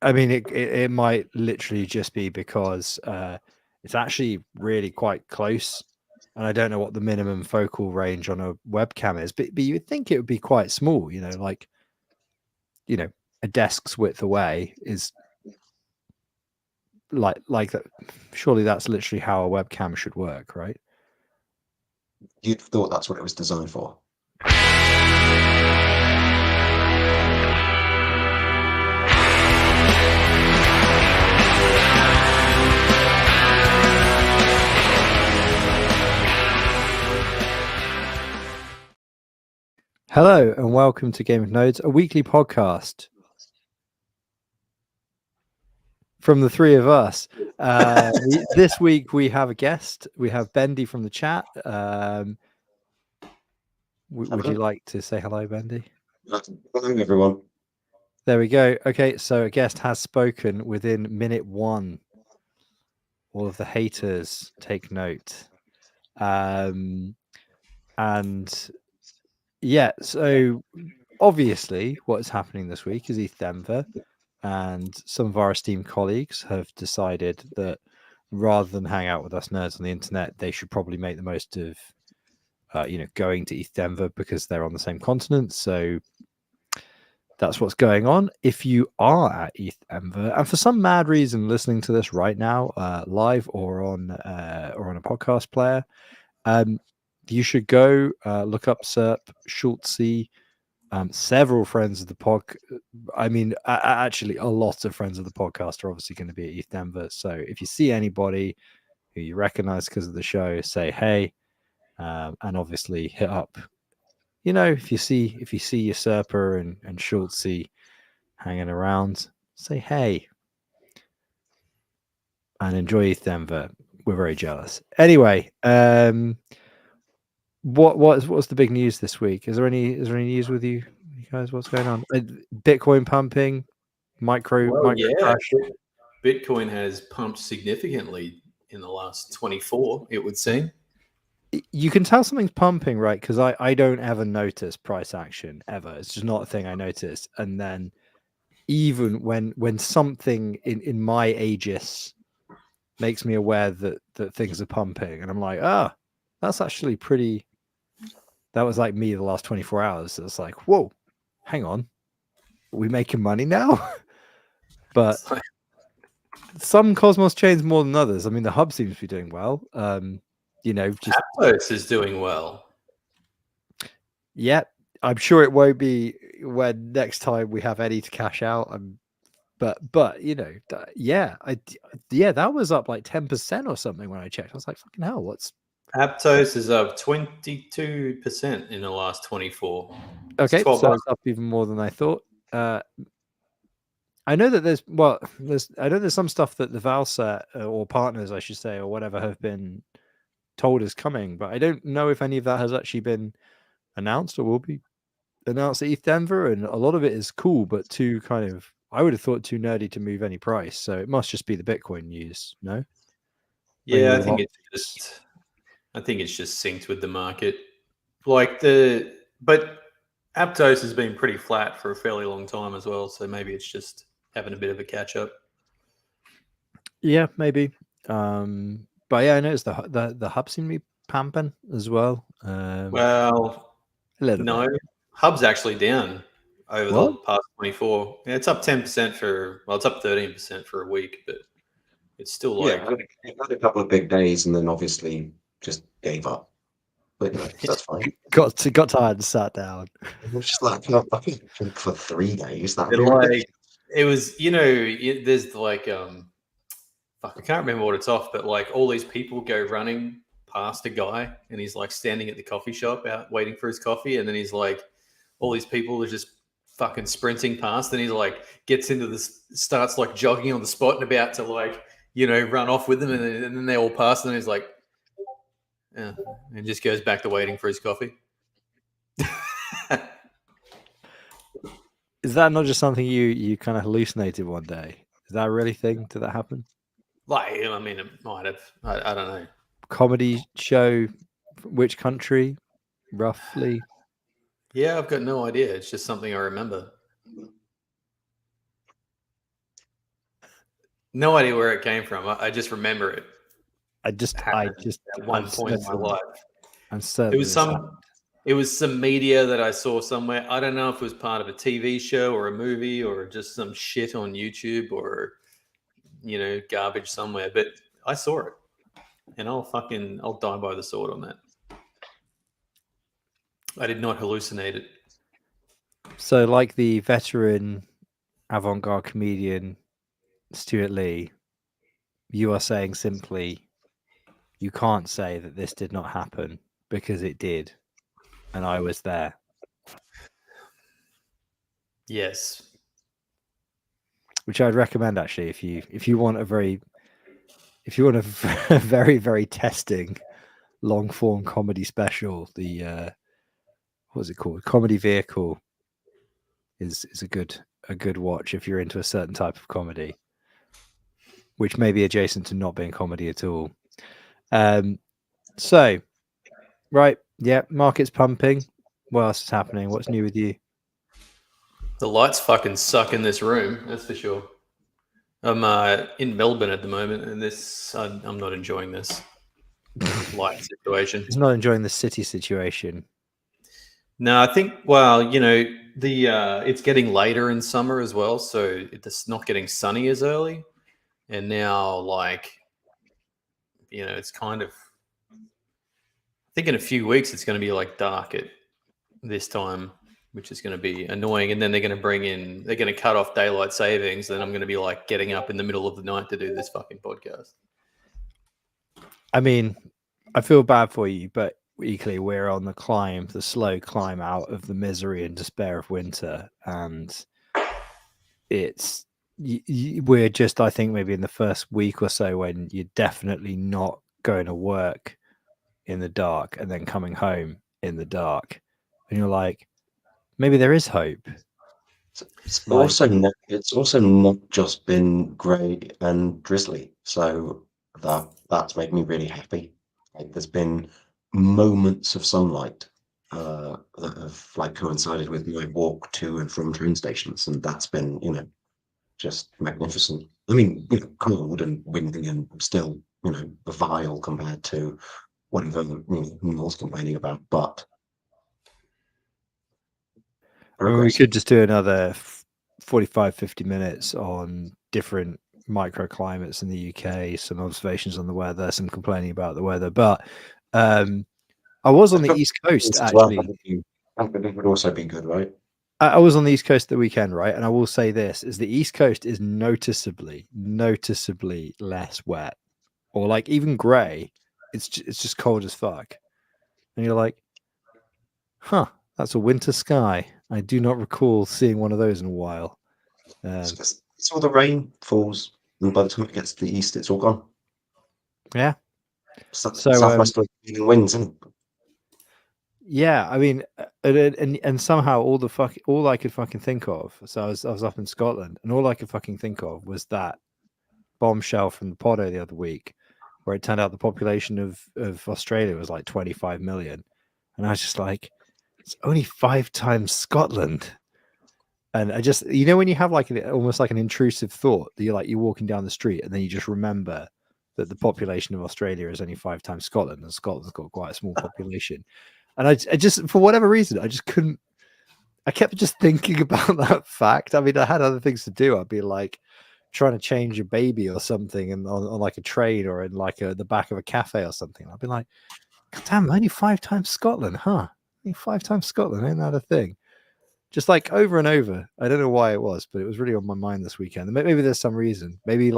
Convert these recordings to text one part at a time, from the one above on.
I mean, it might literally just be because it's actually really quite close, and I don't know what the minimum focal range on a webcam is, but you would think it would be quite small. Like a desk's width away is like that. Surely that's literally how a webcam should work, right? You'd thought that's what it was designed for. Hello and welcome to Game of Nodes, a weekly podcast from the three of us. This week we have a guest. We have Bendy from the chat. Would you like to say hello, Bendy? Hello, everyone. There we go. Okay, so a guest has spoken within minute one. All of the haters take note. And yeah, so obviously what's happening this week is ETH Denver, and some of our esteemed colleagues have decided that rather than hang out with us nerds on the internet, they should probably make the most of going to ETH Denver because they're on the same continent. So that's what's going on. If you are at ETH Denver and for some mad reason listening to this right now, live or on a podcast player, you should go look up Serp, Schultzy, several friends of the pod. I mean, actually, a lot of friends of the podcast are obviously going to be at ETH Denver. So if you see anybody who you recognize because of the show, say hey, and obviously hit up. If you see Usurper and Schultzy hanging around, say hey and enjoy ETH Denver. We're very jealous. Anyway, what's the big news this week? Is there any news with you guys? What's going on? Bitcoin pumping, micro crash. Bitcoin has pumped significantly in the last 24, it would seem. You can tell something's pumping, right? Because I don't ever notice price action ever. It's just not a thing I notice. And then even when something in my aegis makes me aware that things are pumping, and I'm like, that's actually pretty. That was like me the last 24 hours. It's like, whoa, hang on, are we making money now? But some Cosmos chains more than others. I mean, the hub seems to be doing well. Just Aptos is doing well. Yeah, I'm sure it won't be when next time we have any to cash out. But that was up like 10% or something when I checked. I was like, fucking hell, what's Aptos is up 22% in the last 24. Okay, so it's up even more than I thought. I know that there's some stuff that the Valset or partners, I should say, or whatever, have been told is coming, but I don't know if any of that has actually been announced or will be announced at ETH Denver. And a lot of it is cool, but I would have thought too nerdy to move any price. So it must just be the Bitcoin news, no? Yeah, I think it's just synced with the market. But Aptos has been pretty flat for a fairly long time as well, so maybe it's just having a bit of a catch up. Yeah, maybe. But yeah, I noticed the hub seemed to be pumping as well. Well, no, bit. Hub's actually down over the past 24. Yeah, it's up 10% it's up 13% for a week, but it's still like it had a couple of big days and then obviously just gave up. But that's fine. Got tired and sat down. It was just like I think for 3 days. It was, there's like I can't remember what it's off, but like all these people go running past a guy and he's like standing at the coffee shop out waiting for his coffee, and then he's like, all these people are just fucking sprinting past, and he's like gets into this, starts like jogging on the spot and about to like run off with them, and then they all pass, and he's like, yeah, and just goes back to waiting for his coffee. Is that not just something you kind of hallucinated one day? Is that a really thing? Did that happen? Like, I mean, it might have. I don't know. Comedy show, which country, roughly? Yeah, I've got no idea. It's just something I remember. No idea where it came from. I just remember it. I just at one point in my life. I'm certain It was some media that I saw somewhere. I don't know if it was part of a TV show or a movie or just some shit on YouTube or garbage somewhere. But I saw it, and I'll die by the sword on that. I did not hallucinate it. So, like the veteran avant-garde comedian Stuart Lee, you are saying simply, you can't say that this did not happen because it did, and I was there. Yes. Which I'd recommend actually if you want a very very, very testing long form comedy special, the what's it called? Comedy Vehicle is a good watch if you're into a certain type of comedy, which may be adjacent to not being comedy at all. So right, yeah, market's pumping. What else is happening? What's new with you? The lights fucking suck in this room, that's for sure. I'm in Melbourne at the moment, and I'm not enjoying this light situation. He's not enjoying the city situation. No, I think, it's getting later in summer as well, so it's not getting sunny as early. And now, it's kind of, I think in a few weeks it's going to be dark at this time, which is going to be annoying. And then they're going to cut off daylight savings. Then I'm going to be getting up in the middle of the night to do this fucking podcast. I mean, I feel bad for you, but equally we're on the slow climb out of the misery and despair of winter. And we're just, I think maybe in the first week or so when you're definitely not going to work in the dark and then coming home in the dark. And you're like, maybe there is hope. It's also not just been grey and drizzly, so that's made me really happy. There's been moments of sunlight that have coincided with my walk to and from train stations, and that's been just magnificent. I mean, cold and windy and still vile compared to whatever Neil's complaining about, but. I mean, we could just do another 45, 50 minutes on different microclimates in the UK, some observations on the weather, some complaining about the weather. But I was on the East Coast, actually. That would also be good, right? I was on the East Coast the weekend, right? And I will say this, is the East Coast is noticeably less wet. Or even grey. It's just cold as fuck. And you're like, huh, that's a winter sky. I do not recall seeing one of those in a while. It's all the rain falls, and by the time it gets to the east, it's all gone. Yeah. So southwesterly winds, isn't it? Yeah, I mean, and somehow all I could fucking think of. So I was up in Scotland, and all I could fucking think of was that bombshell from the Podo the other week, where it turned out the population of Australia was 25 million, and I was just like, it's only 5 times Scotland. And I just, when you have almost like an intrusive thought that you're walking down the street and then you just remember that the population of Australia is only 5 times Scotland, and Scotland's got quite a small population. And I just, for whatever reason, I kept just thinking about that fact. I mean, I had other things to do. I'd be trying to change a baby or something and on a train or in the back of a cafe or something. I'd be like, God damn, only 5 times Scotland, huh? Only 5 times Scotland, ain't that a thing? Just over and over. I don't know why it was, but it was really on my mind this weekend. Maybe there's some reason. Maybe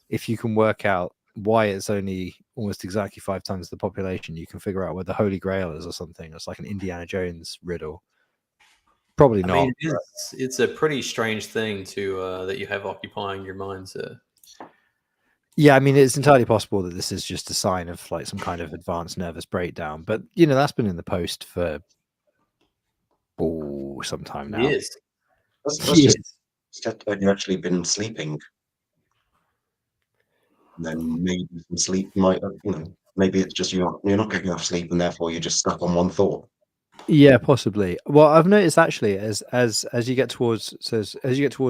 if you can work out why it's only almost exactly 5 times the population, you can figure out where the Holy Grail is or something. It's like an Indiana Jones riddle. Probably not. I mean, it's a pretty strange thing to that you have occupying your mind. Yeah, I mean, it's entirely possible that this is just a sign of some kind of advanced nervous breakdown. But that's been in the post for some time now. Years. Have you actually been sleeping? Then maybe some sleep might, maybe it's just you're not getting enough sleep, and therefore you're just stuck on one thought. Yeah, possibly. Well, I've noticed actually as you get towards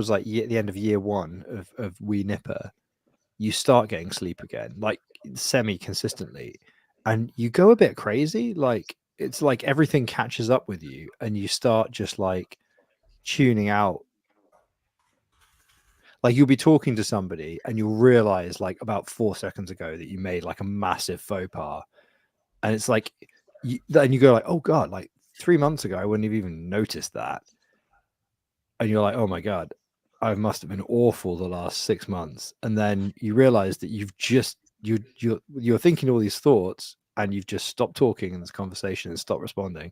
like the end of year one of Wee Nipper, you start getting sleep again, like semi consistently, and you go a bit crazy. Like it's like everything catches up with you, and you start just like tuning out. Like you'll be talking to somebody, and you'll realize like about 4 seconds ago that you made like a massive faux pas, and it's like then you go like, oh god, like 3 months ago I wouldn't have even noticed that, and you're like, oh my god, I must have been awful the last 6 months, and then you realize that you're thinking all these thoughts, and you've just stopped talking in this conversation and stopped responding,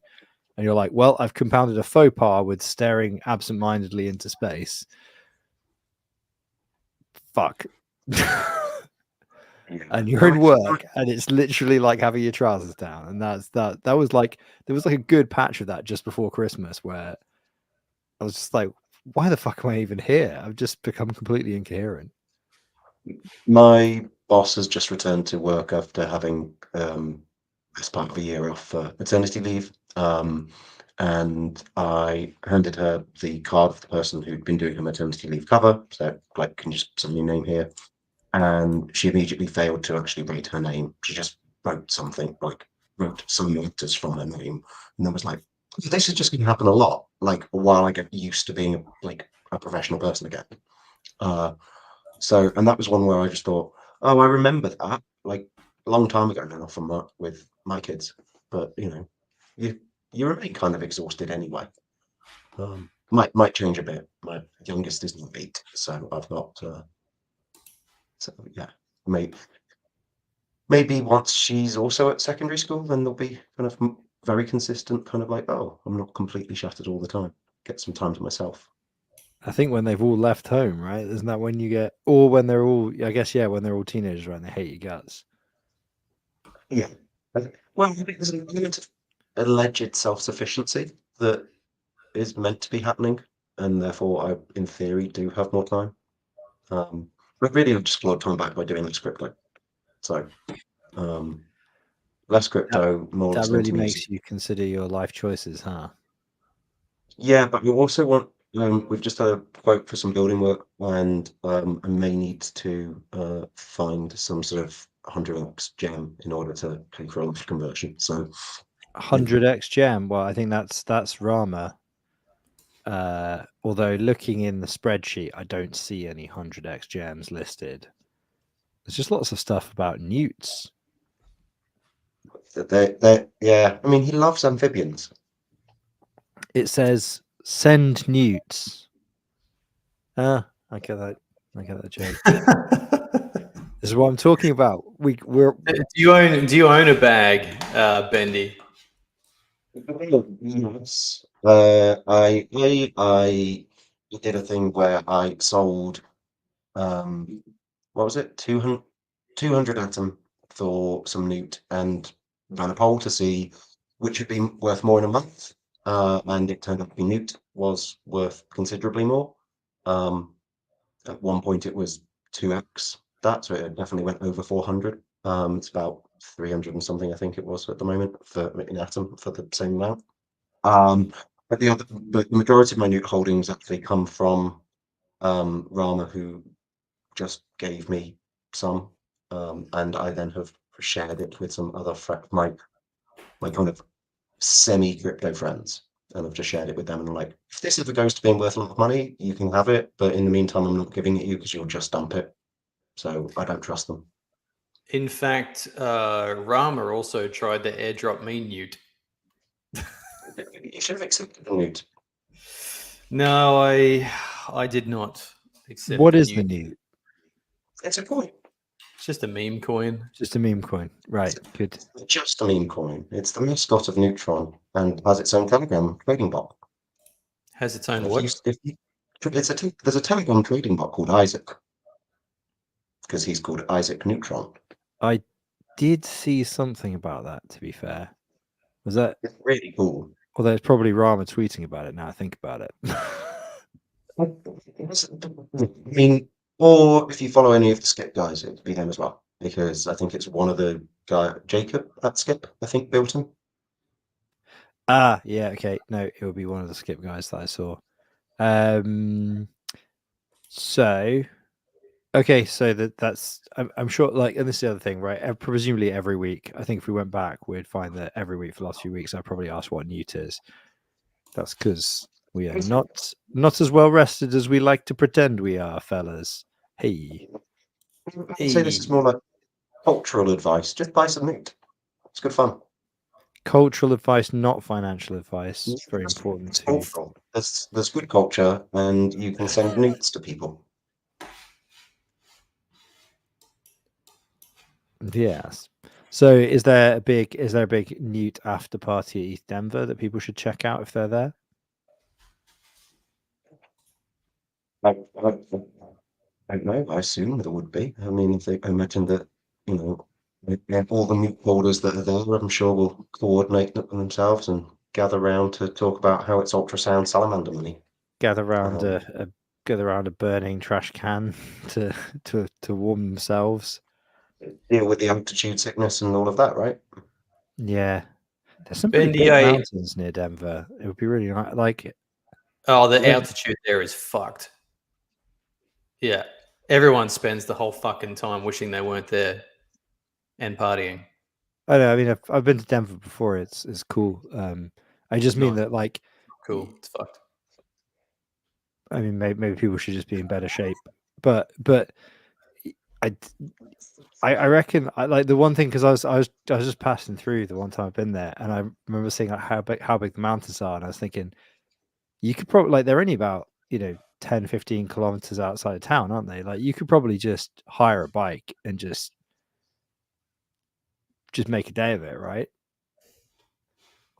and you're like, well, I've compounded a faux pas with staring absentmindedly into space. Fuck. And you're in work, and it's literally like having your trousers down, and that was like there was like a good patch of that just before Christmas where I was just like, why the fuck am I even here? I've just become completely incoherent. My boss has just returned to work after having as part of a year off for maternity leave. And I handed her the card of the person who'd been doing her maternity leave cover. So, like, can you just send me your name here? And she immediately failed to actually write her name. She just wrote something, like wrote some letters from her name, and then was like, "This is just going to happen a lot. Like while I get used to being like a professional person again." So, and that was one where I just thought, "Oh, I remember that like a long time ago now from with my kids." But you you remain kind of exhausted anyway. Might change a bit. My youngest is not 8, so I've got. So yeah, maybe once she's also at secondary school, then they'll be kind of very consistent, kind of like, oh, I'm not completely shattered all the time. Get some time to myself. I think when they've all left home, right? Isn't that when you get, or when they're all? I guess yeah, when they're all teenagers, right? And they hate your guts. Yeah. Well, I think there's an element of alleged self-sufficiency that is meant to be happening, and therefore I, in theory, do have more time. But really, I've just clawed time back by doing less crypto. So, less crypto, more That listening really to music. makes you consider your life choices, huh? Yeah, but we also want. We've just had a quote for some building work, and I may need to find some sort of 100x gem in order to pay for a life conversion. So 100x gem. Well, I think that's Rama. Although looking in the spreadsheet, I don't see any 100x gems listed. There's just lots of stuff about newts. yeah, I mean, he loves amphibians. It says send newts. I get that. I get that joke. This is what I'm talking about. We're Do you own a bag, Bendy? Yes. I did a thing where I sold what was it, 200 atom for some newt, and ran a poll to see which had been worth more in a month. And it turned out to be newt was worth considerably more. At one point it was 2x that, so it definitely went over 400. It's about 300 and something, I think it was at the moment, for in atom for the same amount. But the majority of my newt holdings actually come from Rama, who just gave me some, and I then have shared it with some other my kind of semi crypto friends, and I've just shared it with them, and I'm like, if this ever goes to being worth a lot of money, you can have it, but in the meantime, I'm not giving it you because you'll just dump it. So I don't trust them. In fact, Rama also tried to airdrop me newt. You should have accepted the newt. No, I did not accept. what the is the newt. newt? It's a coin. It's just a meme coin. Just a meme coin, right? Good. It's just a meme coin. It's the mascot of Neutron and has its own Telegram trading bot. Has its own If what? there's a Telegram trading bot called Isaac, because he's called Isaac Neutron. I did see something about that. To be fair, was that? It's really cool. Although it's probably Rama tweeting about it now. I think about it. I mean, or if you follow any of the Skip guys, it'd be him as well, because I think it's one of the guy Jacob at Skip, I think, built him. Yeah, okay. No, it would be one of the skip guys that I saw. So okay, so that's I'm sure, like, and this is the other thing, right? Presumably every week, I think if we went back, we'd find that every week for the last few weeks, I probably asked what Newt is. That's because we are not as well rested as we like to pretend we are, fellas. Hey, I'd say this is more like cultural advice. Just buy some meat. It's good fun. cultural advice, not financial advice. Very important It's to. cultural. There's good culture, and you can send newts to people. Yes. So is there a big Newt after party at ETH Denver that people should check out if they're there? I don't know. I assume there would be. I mean, I imagine that, you know, all the meat holders that are there, I'm sure will coordinate themselves and gather around to talk about how it's ultrasound salamander money. Gather around a burning trash can to warm themselves. Deal with the altitude sickness and all of that, right? Yeah. There's some pretty Bendy, big mountains near Denver. It would be really nice. Like, oh, the Yeah. altitude there is fucked. Yeah. Everyone spends the whole fucking time wishing they weren't there and partying. I know. I mean, I've been to Denver before. It's cool. I just mean Nice. that, like, Cool. It's fucked. I mean, maybe people should just be in better shape. But I reckon, like, the one thing, because I was just passing through the one time I've been there, and I remember seeing, like, how big the mountains are, and I was thinking, you could probably, like, they're only about 10, 15 kilometers outside of town, aren't they? Like, you could probably just hire a bike and just make a day of it, right?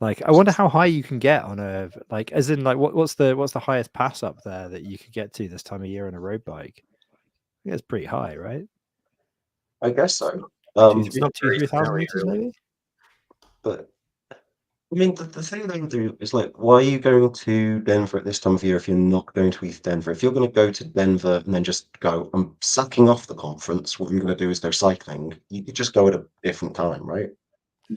Like, I wonder how high you can get on a, like, as in, like, what's the highest pass up there that you could get to this time of year on a road bike? I think it's pretty high, right? I guess so. It's not very 3,000 snowy, meters, really. maybe. But I mean, the thing they do is like, why are you going to Denver at this time of year if you're not going to ETH Denver? If you're going to go to Denver and then just go, I'm sucking off the conference, what I'm going to do is go cycling, you could just go at a different time, right?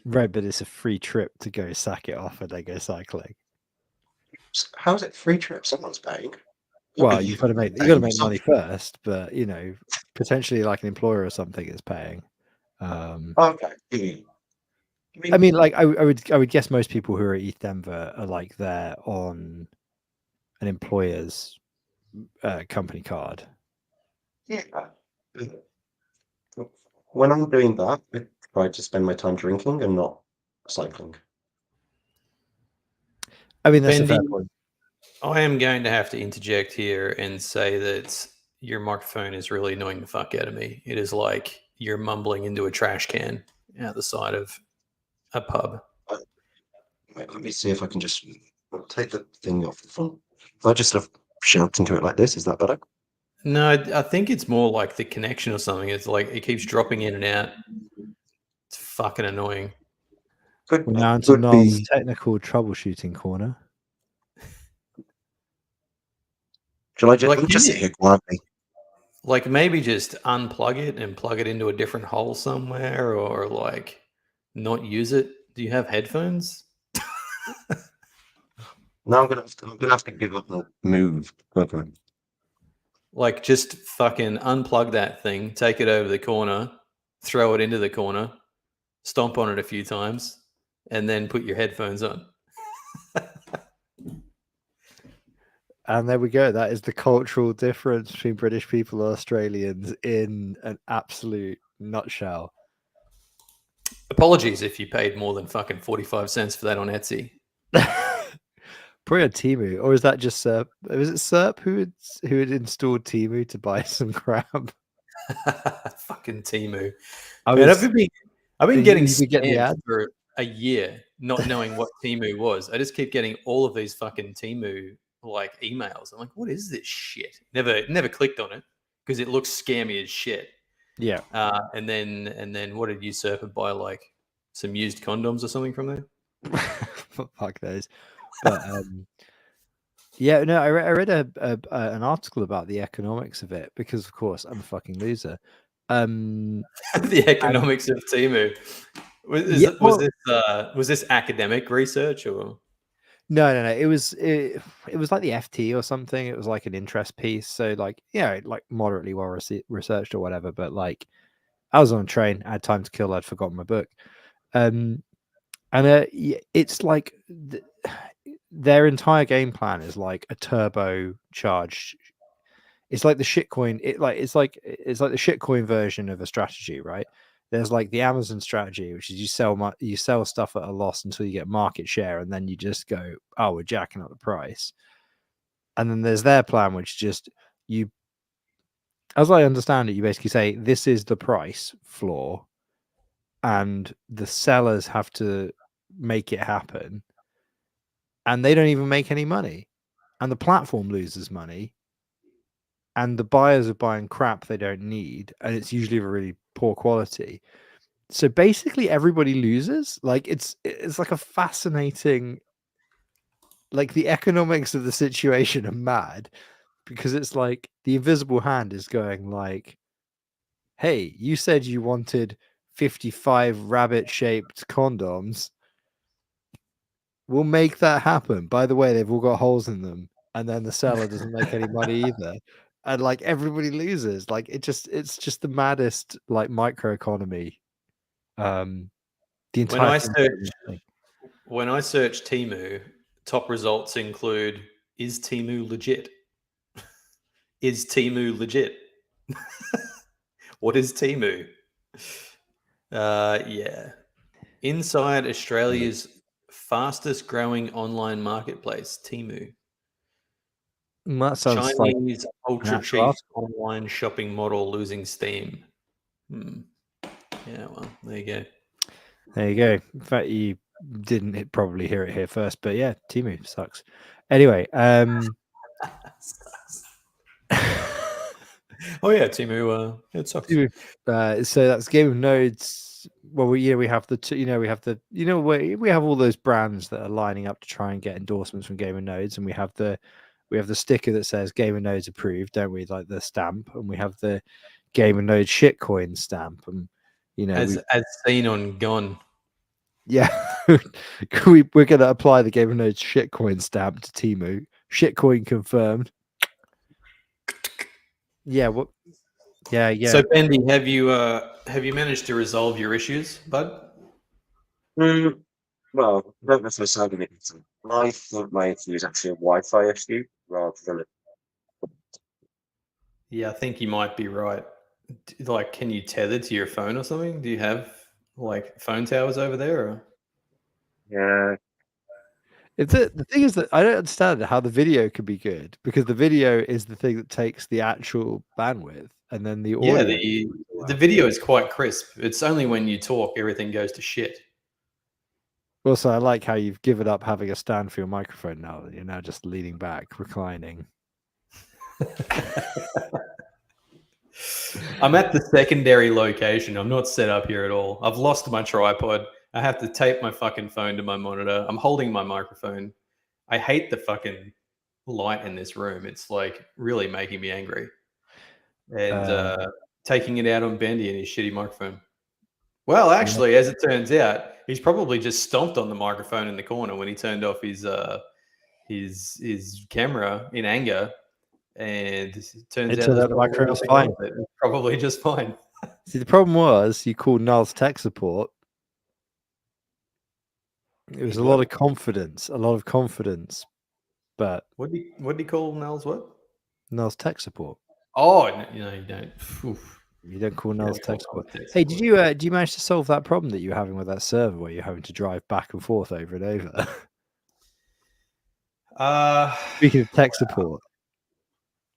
Right, but it's a free trip to go sack it off and then go cycling. How is it free trip? Someone's paying. Well, you've got to make paying the money first, but potentially, like, an employer or something is paying. Okay. Yeah. I mean, like, I would guess most people who are at ETH Denver are, like, there on an employer's company card. Yeah. When I'm doing that, I try to spend my time drinking and not cycling. I mean, that's a fair Bendy, point. I am going to have to interject here and say that your microphone is really annoying the fuck out of me. It is like you're mumbling into a trash can out the side of a pub. Wait, let me see if I can just take the thing off the front. If I just sort of shout into it like this, is that better? No, I think it's more like the connection or something. It's like it keeps dropping in and out. It's fucking annoying. We're now into Could Noel's be. technical troubleshooting corner. Shall I just, Like, let me just sit here quietly? Like, maybe just unplug it and plug it into a different hole somewhere, or like not use it. Do you have headphones? No, I'm gonna have to give up and move. Okay. Like, just fucking unplug that thing, take it over the corner, throw it into the corner, stomp on it a few times, and then put your headphones on. And there we go. That is the cultural difference between British people and Australians in an absolute nutshell. Apologies if you paid more than fucking 45 cents for that on Etsy. Probably on Temu, or is that just Serp? Was it Serp who had installed Temu to buy some crap? Fucking Temu. I Man, was. I've been getting you get the scammed ad? for a year, not knowing what Temu was. I just keep getting all of these fucking Temu like emails. I'm like, what is this shit? Never clicked on it because it looks scammy as shit. Yeah. And then what did Usurper buy, like some used condoms or something from there? Fuck those. But yeah, no, I read an article about the economics of it because, of course, I'm a fucking loser. The economics of Temu. Was this academic research or? No. It was like the FT or something. It was like an interest piece. So like, like moderately well researched or whatever. But like, I was on a train. I had time to kill. I'd forgotten my book. And it's like their entire game plan is like a turbocharged. It's like the shitcoin. It's like the shitcoin version of a strategy, right? There's like the Amazon strategy, which is you sell stuff at a loss until you get market share, and then you just go, oh, we're jacking up the price. And then there's their plan, which just you, as I understand it, you basically say this is the price floor, and the sellers have to make it happen, and they don't even make any money, and the platform loses money, and the buyers are buying crap they don't need, and it's usually of a really poor quality. So basically everybody loses. Like it's like a fascinating, like the economics of the situation are mad, because it's like the invisible hand is going like, hey, you said you wanted 55 rabbit shaped condoms, we'll make that happen. By the way, they've all got holes in them, and then the seller doesn't make any money either, and like everybody loses. Like it's just the maddest like microeconomy. The entire when I search Temu, top results include: is Temu legit? Is Temu legit? What is Temu? Yeah. Inside Australia's fastest growing online marketplace, Temu. That sounds Chinese like ultra cheap online shopping model losing steam. Yeah, well, there you go. There you go. In fact, you didn't probably hear it here first, but yeah, Temu sucks. Anyway, oh yeah, Temu. It sucks. Temu, so that's Game of Nodes. Well, we have we have all those brands that are lining up to try and get endorsements from Game of Nodes, and we have the sticker that says Game of Nodes approved, don't we? Like the stamp, and we have the Game of Nodes shitcoin stamp, and as seen on Gone. Yeah, we're going to apply the Game of Nodes shitcoin stamp to Temu. Shitcoin confirmed. Yeah. What? Yeah. So, Bendy, have you managed to resolve your issues, bud? Well, I don't know if I said anything. I think my issue is actually a Wi-Fi issue rather than Yeah, I think you might be right. Like, can you tether to your phone or something? Do you have like phone towers over there? Or? Yeah. The thing is that I don't understand how the video could be good, because the video is the thing that takes the actual bandwidth, and then the audio. Yeah, the video is quite crisp. It's only when you talk everything goes to shit. Also, I like how you've given up having a stand for your microphone now. That you're now just leaning back, reclining. I'm at the secondary location. I'm not set up here at all. I've lost my tripod. I have to tape my fucking phone to my monitor. I'm holding my microphone. I hate the fucking light in this room. It's like really making me angry. And taking it out on Bendy and his shitty microphone. Well, actually, as it turns out, he's probably just stomped on the microphone in the corner when he turned off his camera in anger. And it turns out the microphone was fine. Probably just fine. See, the problem was you called Null's tech support. It was a lot of confidence, but what did he call Null's what? Null's tech support. Oh no, you don't. Oof. You don't call Null's tech support. Hey, did you manage to solve that problem that you were having with that server where you're having to drive back and forth over and over? Speaking of tech support.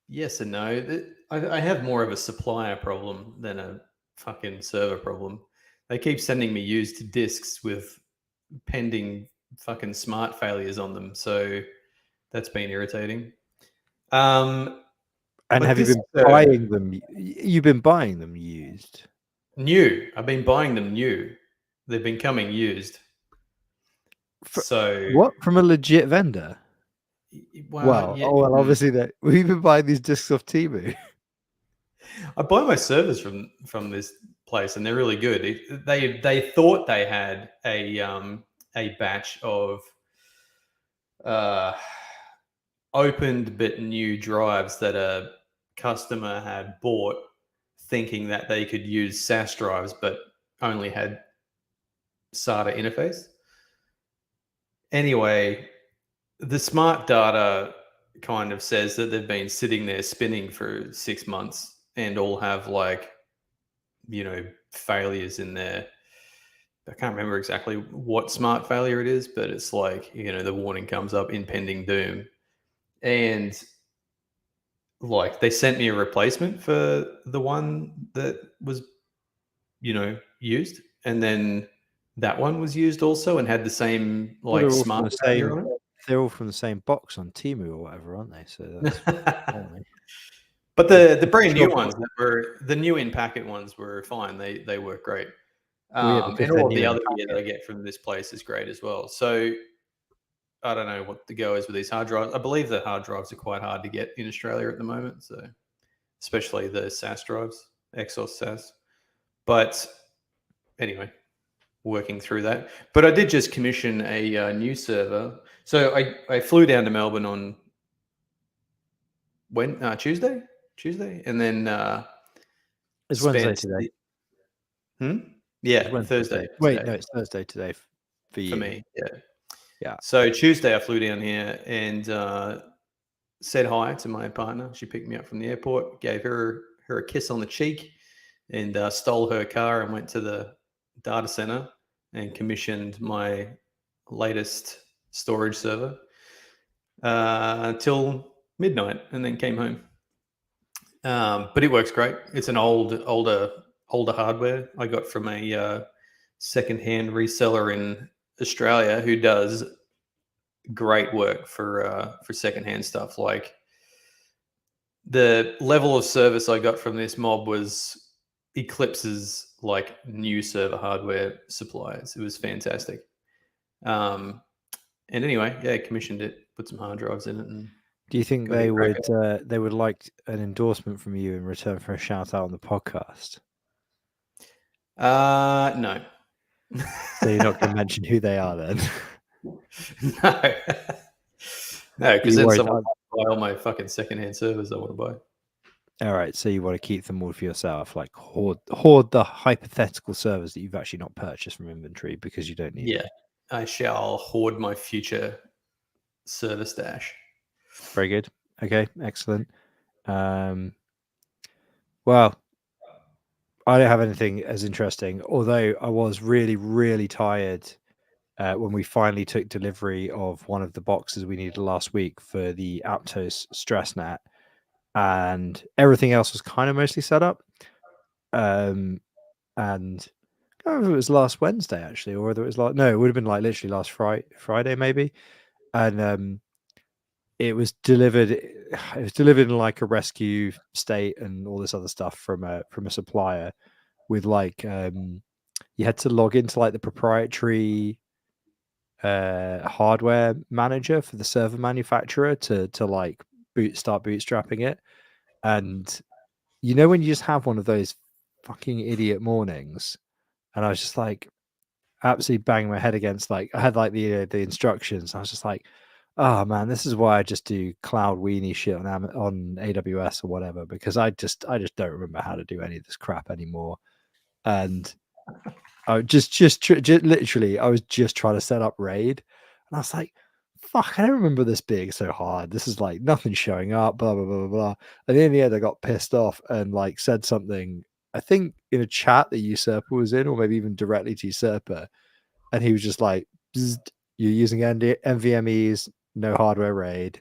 Yes and no. I have more of a supplier problem than a fucking server problem. They keep sending me used disks with pending fucking smart failures on them, so that's been irritating. And have you been buying them? You've been buying them used? New. I've been buying them new. They've been coming used. So what, from a legit vendor? Well, obviously that we've been buying these discs off Temu. I buy my servers from this place, and they're really good. They thought they had a batch of opened but new drives that a customer had bought, thinking that they could use SAS drives, but only had SATA interface. Anyway, the smart data kind of says that they've been sitting there spinning for 6 months and all have failures in there. I can't remember exactly what smart failure it is, but it's like, the warning comes up, impending doom. And like, they sent me a replacement for the one that was, used. And then that one was used also and had the same smart failure on it. They're all from the same box on Temu or whatever, aren't they? So that's But the brand new ones the new in packet ones were fine. They work great. And all of the other gear that I get from this place is great as well. So I don't know what the go is with these hard drives. I believe that hard drives are quite hard to get in Australia at the moment. So especially the SAS drives, Exos SAS. But anyway, working through that. But I did just commission a new server. So I flew down to Melbourne on Tuesday, and then it's Wednesday today. Yeah, Thursday. Wait, no, it's Thursday today for you. For me, yeah. Yeah. So Tuesday I flew down here and said hi to my partner. She picked me up from the airport, gave her a kiss on the cheek, and stole her car and went to the data center and commissioned my latest storage server until midnight, and then came home. But it works great. It's an older hardware I got from a secondhand reseller in Australia who does great work for secondhand stuff. Like, the level of service I got from this mob eclipses like new server hardware suppliers. It was fantastic. And anyway, yeah, commissioned it, put some hard drives in it. And do you think they would like an endorsement from you in return for a shout out on the podcast? No. So you're not going to mention who they are then? No. No, because then someone will buy all my fucking secondhand servers I want to buy. All right, so you want to keep them all for yourself, like hoard the hypothetical servers that you've actually not purchased from inventory because you don't need them. I shall hoard my future server stash. Very good. Okay, excellent. Well, I don't have anything as interesting, although I was really, really tired when we finally took delivery of one of the boxes we needed last week for the Aptos stress net, and everything else was kind of mostly set up. And I don't know if it was last Wednesday actually, or whether it was it would have been like literally last Friday maybe. And it was delivered. It was delivered in like a rescue state and all this other stuff from a supplier with like you had to log into like the proprietary hardware manager for the server manufacturer to like start bootstrapping it. And when you just have one of those fucking idiot mornings, and I was just like absolutely banging my head against I had like the instructions. I was just like, oh man, this is why I just do cloud weenie shit on AWS or whatever, because I just don't remember how to do any of this crap anymore. And I just literally I was just trying to set up RAID, and I was like, fuck, I don't remember this being so hard. This is like nothing showing up, blah blah blah blah blah. And in the end I got pissed off and like said something, I think in a chat that Usurper was in, or maybe even directly to Usurper, and he was just like, you're using NVMEs, no hardware RAID.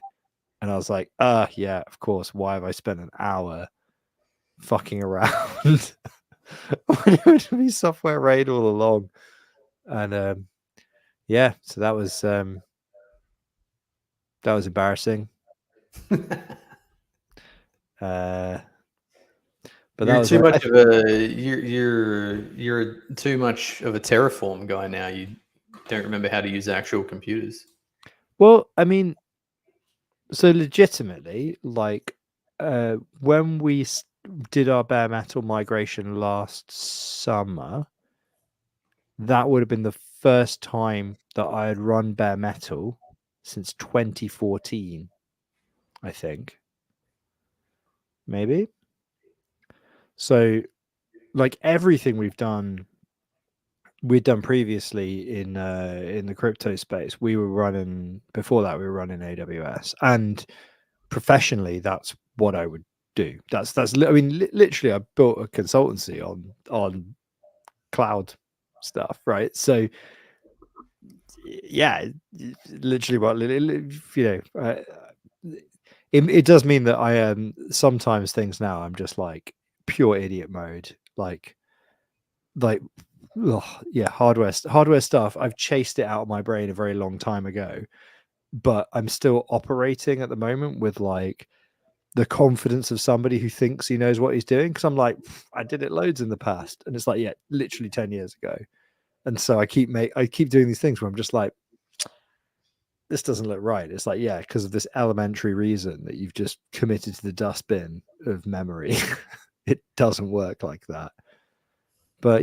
And I was like, yeah, of course. Why have I spent an hour fucking around when it would be software RAID all along? And yeah, so that was embarrassing. But you're too much of a you're too much of a Terraform guy now. You don't remember how to use actual computers. Well, I mean, so legitimately, like when we did our bare metal migration last summer, that would have been the first time that I had run bare metal since 2014, I think. Maybe. So, like everything we'd done previously in the crypto space, we were running before that. We were running AWS, and professionally, that's what I would do. That's. I mean, literally, I built a consultancy on cloud stuff, right? So, yeah, literally, what it does mean that I am sometimes things now. I'm just like pure idiot mode, like yeah, hardware stuff. I've chased it out of my brain a very long time ago, but I'm still operating at the moment with like the confidence of somebody who thinks he knows what he's doing, because I'm like, I did it loads in the past, and it's like, yeah, literally 10 years ago. And so I keep doing these things where I'm just like, this doesn't look right. It's like, yeah, because of this elementary reason that you've just committed to the dustbin of memory. It doesn't work like that. But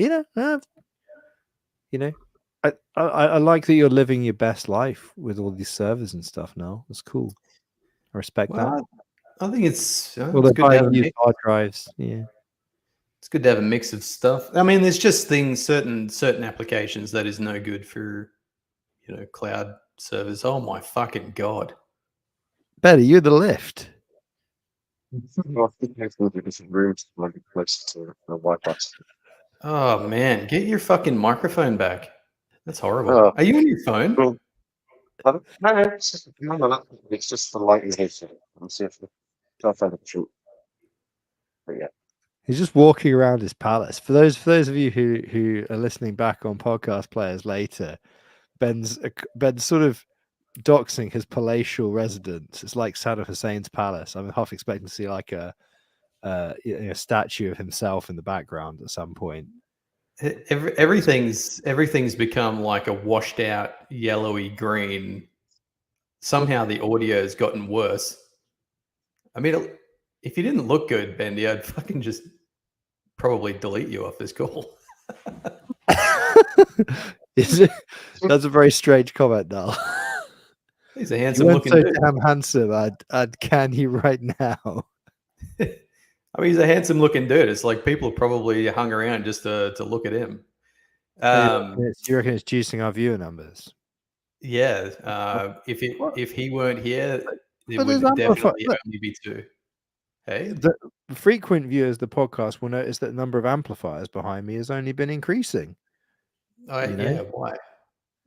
I like that you're living your best life with all these servers and stuff now. That's cool. I respect that. I think it's Well, they're buying used hard drives. Yeah, it's good to have a mix of stuff. I mean, there's just certain applications that is no good for cloud servers. Oh my fucking god! Betty, you're the lift. Oh man, get your fucking microphone back. That's horrible. Are you on your phone? No, it's just the lighting here. I'm see if I find a shoot. But yeah. He's just walking around his palace. For those of you who are listening back on podcast players later, Ben's sort of doxing his palatial residence. It's like Saddam Hussein's palace. I'm half expecting to see like a statue of himself in the background at some point. Everything's become like a washed out yellowy green. Somehow the audio has gotten worse. I mean, if you didn't look good, Bendy, I'd fucking just probably delete you off this call. Is it? That's a very strange comment, Dal. He's a handsome looking dude. Damn handsome. I'd can you right now. I mean, he's a handsome looking dude. It's like people probably hung around just to look at him. You reckon it's juicing our viewer numbers? Yeah. If he weren't here, it would definitely only be 2. Hey, the frequent viewers of the podcast will notice that the number of amplifiers behind me has only been increasing. Yeah. Why?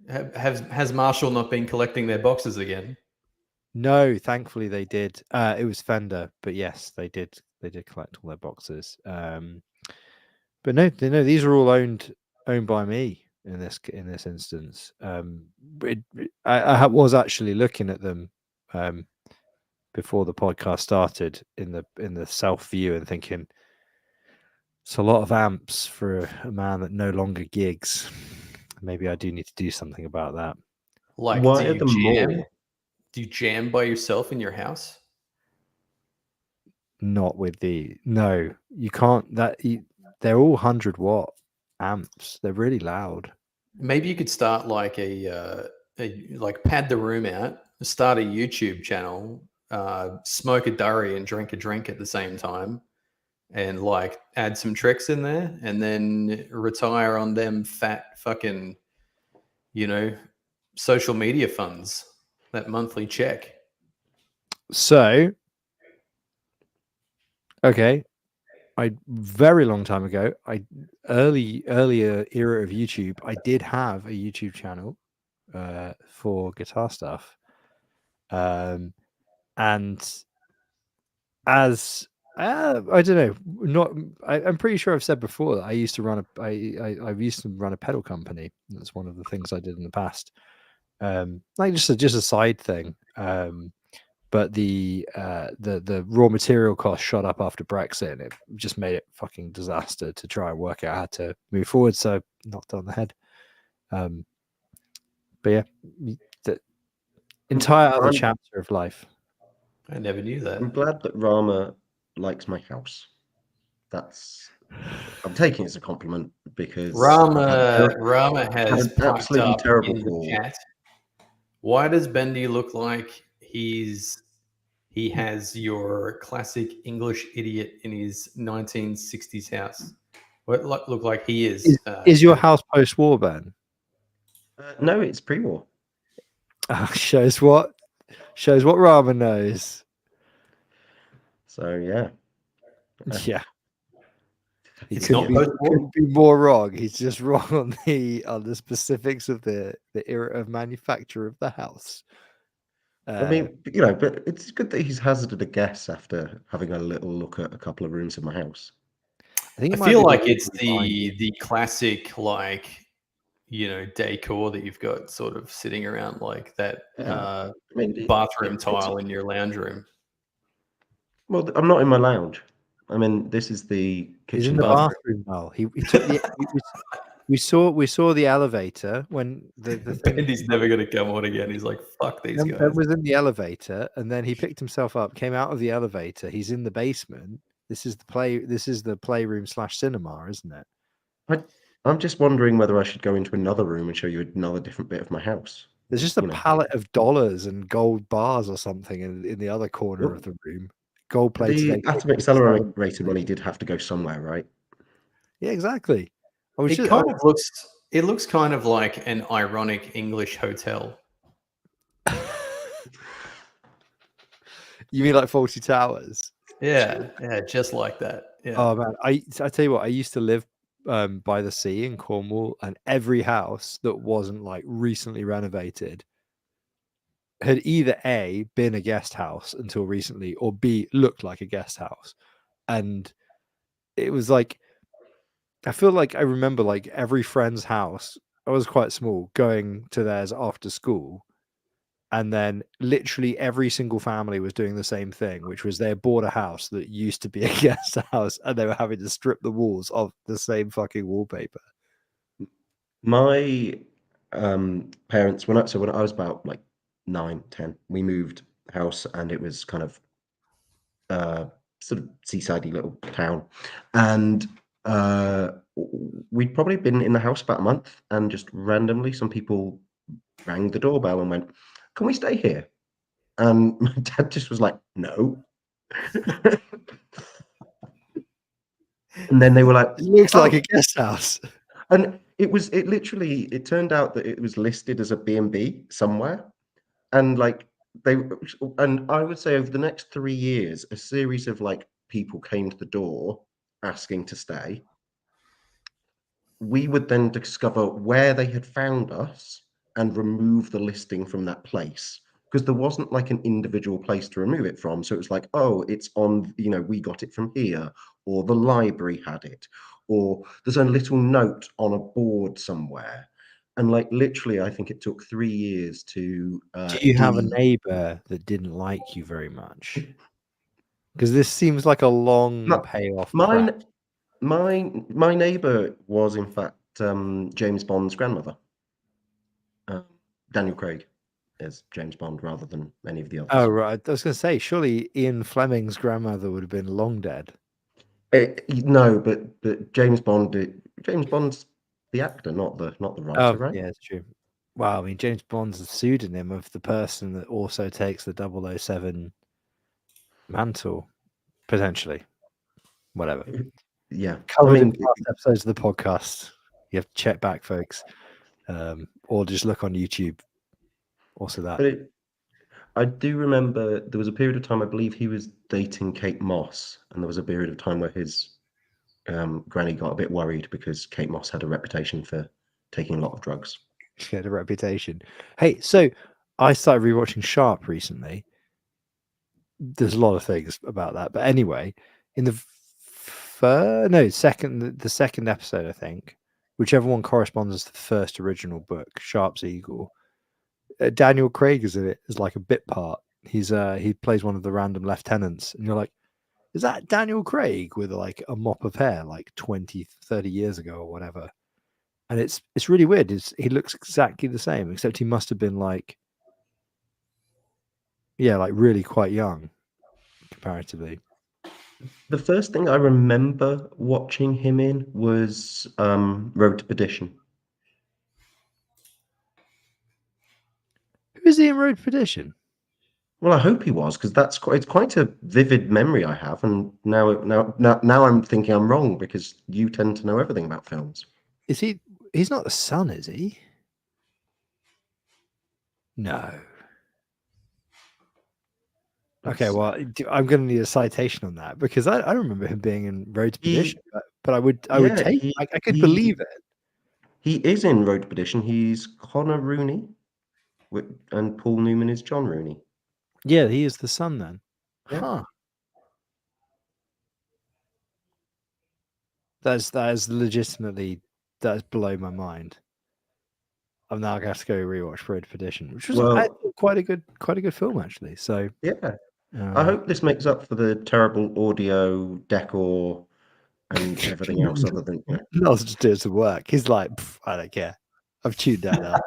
Has Marshall not been collecting their boxes again? No, thankfully they did. It was Fender, but yes, they did. They did collect all their boxes. But no, these are all owned by me in this instance. I was actually looking at them before the podcast started in the self view and thinking it's a lot of amps for a man that no longer gigs. Maybe I do need to do something about that. Like, why are them more? Do you jam by yourself in your house? Not with no, you can't. They're all 100-watt amps. They're really loud. Maybe you could start like like pad the room out, start a YouTube channel, smoke a durry and drink a drink at the same time, and like add some tricks in there, and then retire on them fat fucking, social media funds, that monthly check. So, okay, very long time ago, earlier era of YouTube, I did have a YouTube channel for guitar stuff, and as I don't know, I'm pretty sure I've said before that I used to run I've used to run a pedal company. That's one of the things I did in the past, like just a side thing. But the raw material cost shot up after Brexit, and it just made it fucking disaster to try and work out how to move forward. So knocked on the head. But yeah, the entire other chapter of life. I never knew that. I'm glad that Rama likes my house. I'm taking it as a compliment because Rama had has an piped absolutely up terrible in the call. chat. Why does Bendy look like he has your classic English idiot in his 1960s house? What look like he is? Is your house post-war, Ben? No, it's pre-war. Shows what Rama knows. So yeah. Yeah. He It's couldn't not be, post-war. more wrong. He's just wrong on the specifics of the era of manufacture of the house. I mean, but it's good that he's hazarded a guess after having a little look at a couple of rooms in my house. I think I feel like it's the classic decor that you've got sort of sitting around like that bathroom tile in your lounge room. Well, I'm not in my lounge. I mean, this is the kitchen. He's in the bathroom now. He took the. We saw the elevator when the thing. Bendy's never going to come on again. He's like, fuck these guys. Ben was in the elevator, and then he picked himself up, came out of the elevator. He's in the basement. This is the playroom / cinema, isn't it? I'm just wondering whether I should go into another room and show you another different bit of my house. There's just a pallet of dollars and gold bars or something in the other corner of the room. Gold plated. The atom accelerator money did have to go somewhere, right? Yeah, exactly. It looks kind of like an ironic English hotel. You mean like Fawlty Towers? Yeah, just like that. Yeah. Oh man, I tell you what, I used to live by the sea in Cornwall, and every house that wasn't like recently renovated had either A, been a guest house until recently, or B, looked like a guest house. And it was like, I feel like I remember like every friend's house, I was quite small, going to theirs after school. And then literally every single family was doing the same thing, which was they bought a house that used to be a guest house, and they were having to strip the walls of the same fucking wallpaper. My parents, when I was about like 9, 10, we moved house, and it was kind of sort of seasidey little town, and we'd probably been in the house about a month, and just randomly some people rang the doorbell and went, "Can we stay here?" And my dad just was like, "No." And then they were like, "It looks like a guest house." And it turned out that it was listed as a B&B somewhere. And I would say over the next 3 years, a series of like people came to the door asking to stay. We would then discover where they had found us and remove the listing from that place, because there wasn't like an individual place to remove it from. So it was like, oh, it's on, we got it from here, or the library had it, or there's a little note on a board somewhere. And like literally, I think it took 3 years to. Do you have a neighbor that didn't like you very much? Because this seems like a long payoff. My neighbor was in fact James Bond's grandmother. Daniel Craig is James Bond rather than any of the others. Oh right, I was going to say, surely Ian Fleming's grandmother would have been long dead. No, but James Bond's the actor, not the writer, right? Yeah, it's true. Wow, I mean, James Bond's the pseudonym of the person that also takes the 007 mantle, potentially. Whatever. Yeah. Covered in past episodes of the podcast. You have to check back, folks. Or just look on YouTube. Also that. But I do remember there was a period of time, I believe he was dating Kate Moss, and there was a period of time where his granny got a bit worried because Kate Moss had a reputation for taking a lot of drugs. She had a reputation. Hey, so I started rewatching Sharp recently. There's a lot of things about that, but anyway, in the second episode, I think, whichever one corresponds to the first original book, Sharp's Eagle, Daniel Craig is in it as like a bit part. He plays one of the random lieutenants, and you're like, is that Daniel Craig with like a mop of hair like 20, 30 years ago or whatever? And it's really weird. He looks exactly the same, except he must have been like really quite young comparatively. The first thing I remember watching him in was Road to Perdition. Who is he in Road Perdition? Well, I hope he was, because it's quite a vivid memory I have, and now I'm thinking I'm wrong because you tend to know everything about films. Is he? He's not the son, is he? No. Okay, well, I'm going to need a citation on that because I remember him being in Road to He, Perdition, but I would yeah, take. I could believe it. he is in Road to Perdition. He's Connor Rooney, and Paul Newman is John Rooney. Yeah, he is the son then. Yeah. Huh. That is legitimately that's below my mind. I'm now gonna have to go rewatch Road to Perdition, which was Well, quite a good film actually. So yeah. I hope this makes up for the terrible audio decor and everything else other than, you know. Noel's just doing some work. He's like, I don't care. I've tuned that out.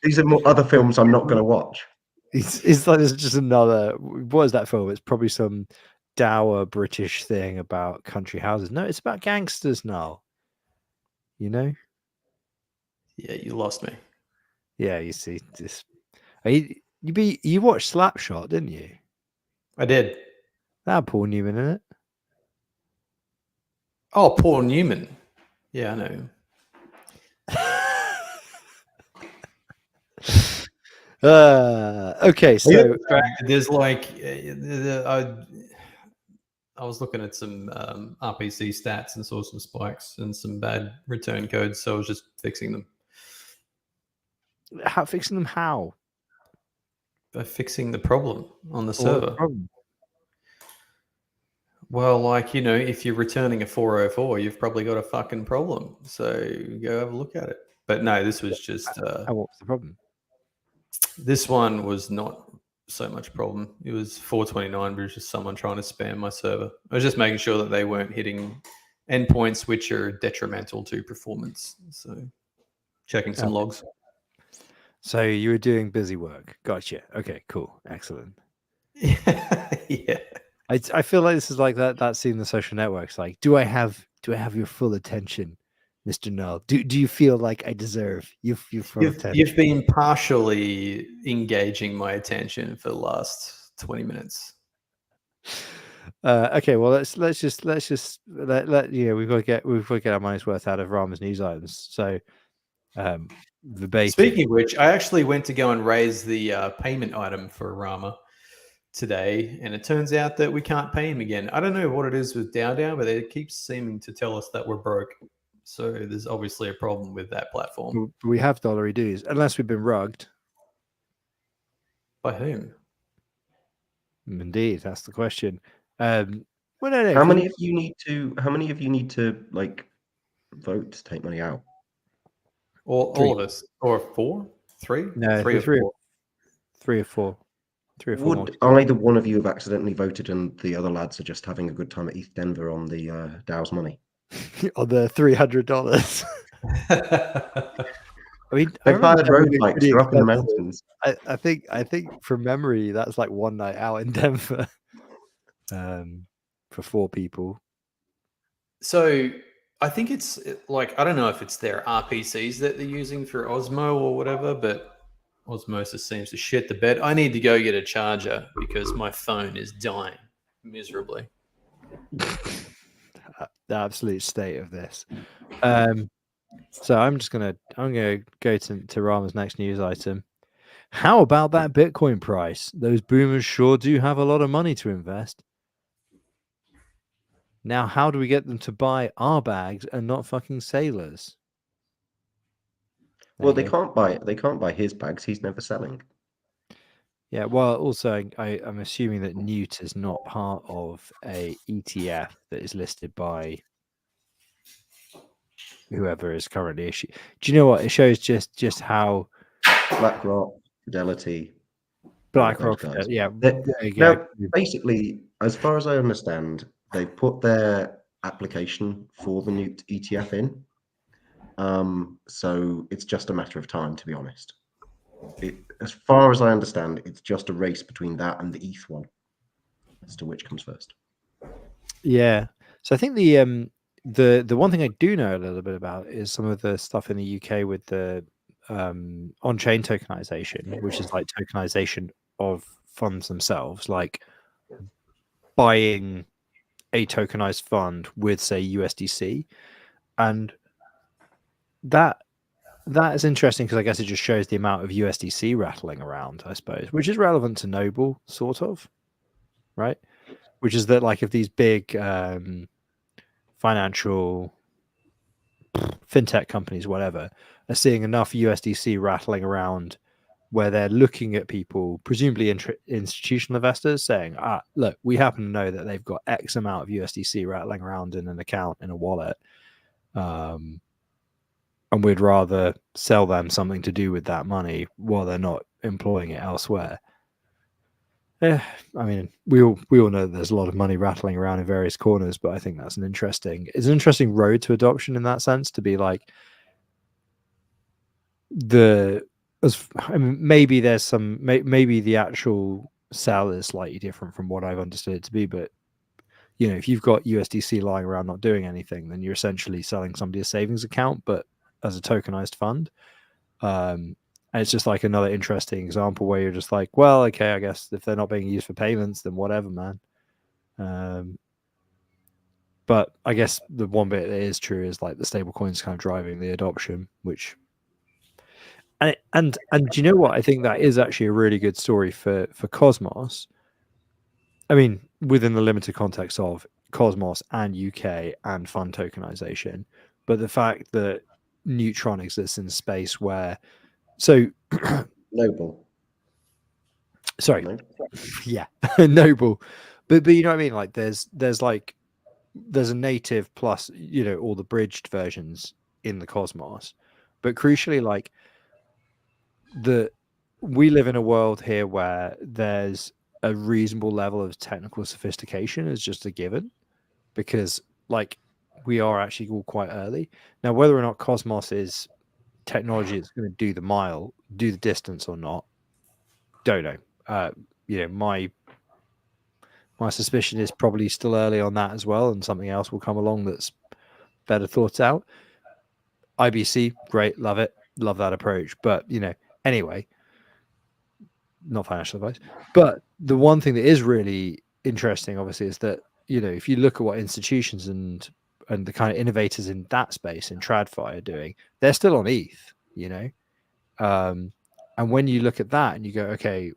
These are other films I'm not going to watch. It's like it's just another. What is that film? It's probably some dour British thing about country houses. No, it's about gangsters now. You know? Yeah, you lost me. Yeah, you see this. You watched Slapshot, didn't you? I did. That had Paul Newman in it. Oh, Paul Newman. Yeah, I know. Okay, so there's like I was looking at some RPC stats and saw some spikes and some bad return codes, so I was just fixing them. how fixing them? How? By fixing the problem on the Or server. the problem? Well, like, you know, if you're returning a 404, you've probably got a fucking problem. So go have a look at it. But no, this was just What was the problem? this one was not so much a problem. It was 429, but it was just someone trying to spam my server. I was just making sure that they weren't hitting endpoints which are detrimental to performance. So checking some logs. So you were doing busy work. Gotcha. Okay, cool. Excellent. Yeah. I feel like this is like that scene in The Social Networks. Like, do I have your full attention, Mr. Null? Do you feel like I deserve your full attention? You've been partially engaging my attention for the last 20 minutes. Okay, well let's just let you know we've got to get our money's worth out of Rama's news items. So verbatim. Speaking of which, I actually went to go and raise the payment item for Rama today, and it turns out that we can't pay him again. I don't know what it is with DAO, but it keeps seeming to tell us that we're broke. So there's obviously a problem with that platform. We have dollary dues, unless we've been rugged. By whom? Indeed, that's the question. Well, no, How many of you need to like vote to take money out? All of us, or four, three, no, three or four. 3 or 4. 3 or 4 more. Would either one of you have accidentally voted and the other lads are just having a good time at ETH Denver on the DAO's money? On the $300. I mean, They fired road bikes. They're up in the mountains. I think from memory that's like one night out in Denver, for 4 people. So I think it's like, I don't know if it's their RPCs that they're using for Osmo or whatever, but Osmosis seems to shit the bed. I need to go get a charger because my phone is dying miserably. The absolute state of this. So I'm gonna go to Rama's next news item. How about that Bitcoin price? Those boomers sure do have a lot of money to invest. Now, how do we get them to buy our bags and not fucking sailors? Well, they can't buy his bags. He's never selling. Yeah, well, also, I'm assuming that Newt is not part of a ETF that is listed by whoever is currently issued. Do you know what? It shows just how BlackRock, Fidelity, BlackRock, guys. yeah. Now, basically, as far as I understand, they put their application for the Newt ETF in. So it's just a matter of time, to be honest. As far as I understand, it's just a race between that and the ETH one as to which comes first. Yeah. So I think the one thing I do know a little bit about is some of the stuff in the UK with the on-chain tokenization, which is like tokenization of funds themselves, like buying a tokenized fund with, say, USDC, and that is interesting because I guess it just shows the amount of USDC rattling around, I suppose, which is relevant to Noble, sort of, right? Which is that, like, if these big financial fintech companies, whatever, are seeing enough USDC rattling around where they're looking at people, presumably institutional investors, saying, look, we happen to know that they've got X amount of USDC rattling around in an account, in a wallet. And we'd rather sell them something to do with that money while they're not employing it elsewhere. I mean, we all know that there's a lot of money rattling around in various corners, but I think that's an interesting road to adoption in that sense, to be like, maybe there's some, maybe the actual sell is slightly different from what I've understood it to be, but if you've got USDC lying around not doing anything, then you're essentially selling somebody a savings account, but as a tokenized fund. And it's just like another interesting example where you're just like, well, okay, I guess if they're not being used for payments, then whatever, man. But I guess the one bit that is true is like the stable coins kind of driving the adoption, which and you know what? I think that is actually a really good story for Cosmos. I mean, within the limited context of Cosmos and UK and fund tokenization, but the fact that Neutron exists in space where, so Noble. Sorry, No? yeah, Noble, but you know what I mean? Like, there's a native plus, all the bridged versions in the Cosmos, but crucially, like, we live in a world here where there's a reasonable level of technical sophistication is just a given, because, like, we are actually all quite early now. Whether or not Cosmos is technology that's going to do the distance or not, don't know. My suspicion is probably still early on that as well, and something else will come along that's better thought out. IBC, great, love it, love that approach. But anyway, not financial advice. But the one thing that is really interesting, obviously, is that if you look at what institutions and the kind of innovators in that space in TradFi are doing, they're still on ETH. And when you look at that and you go, okay,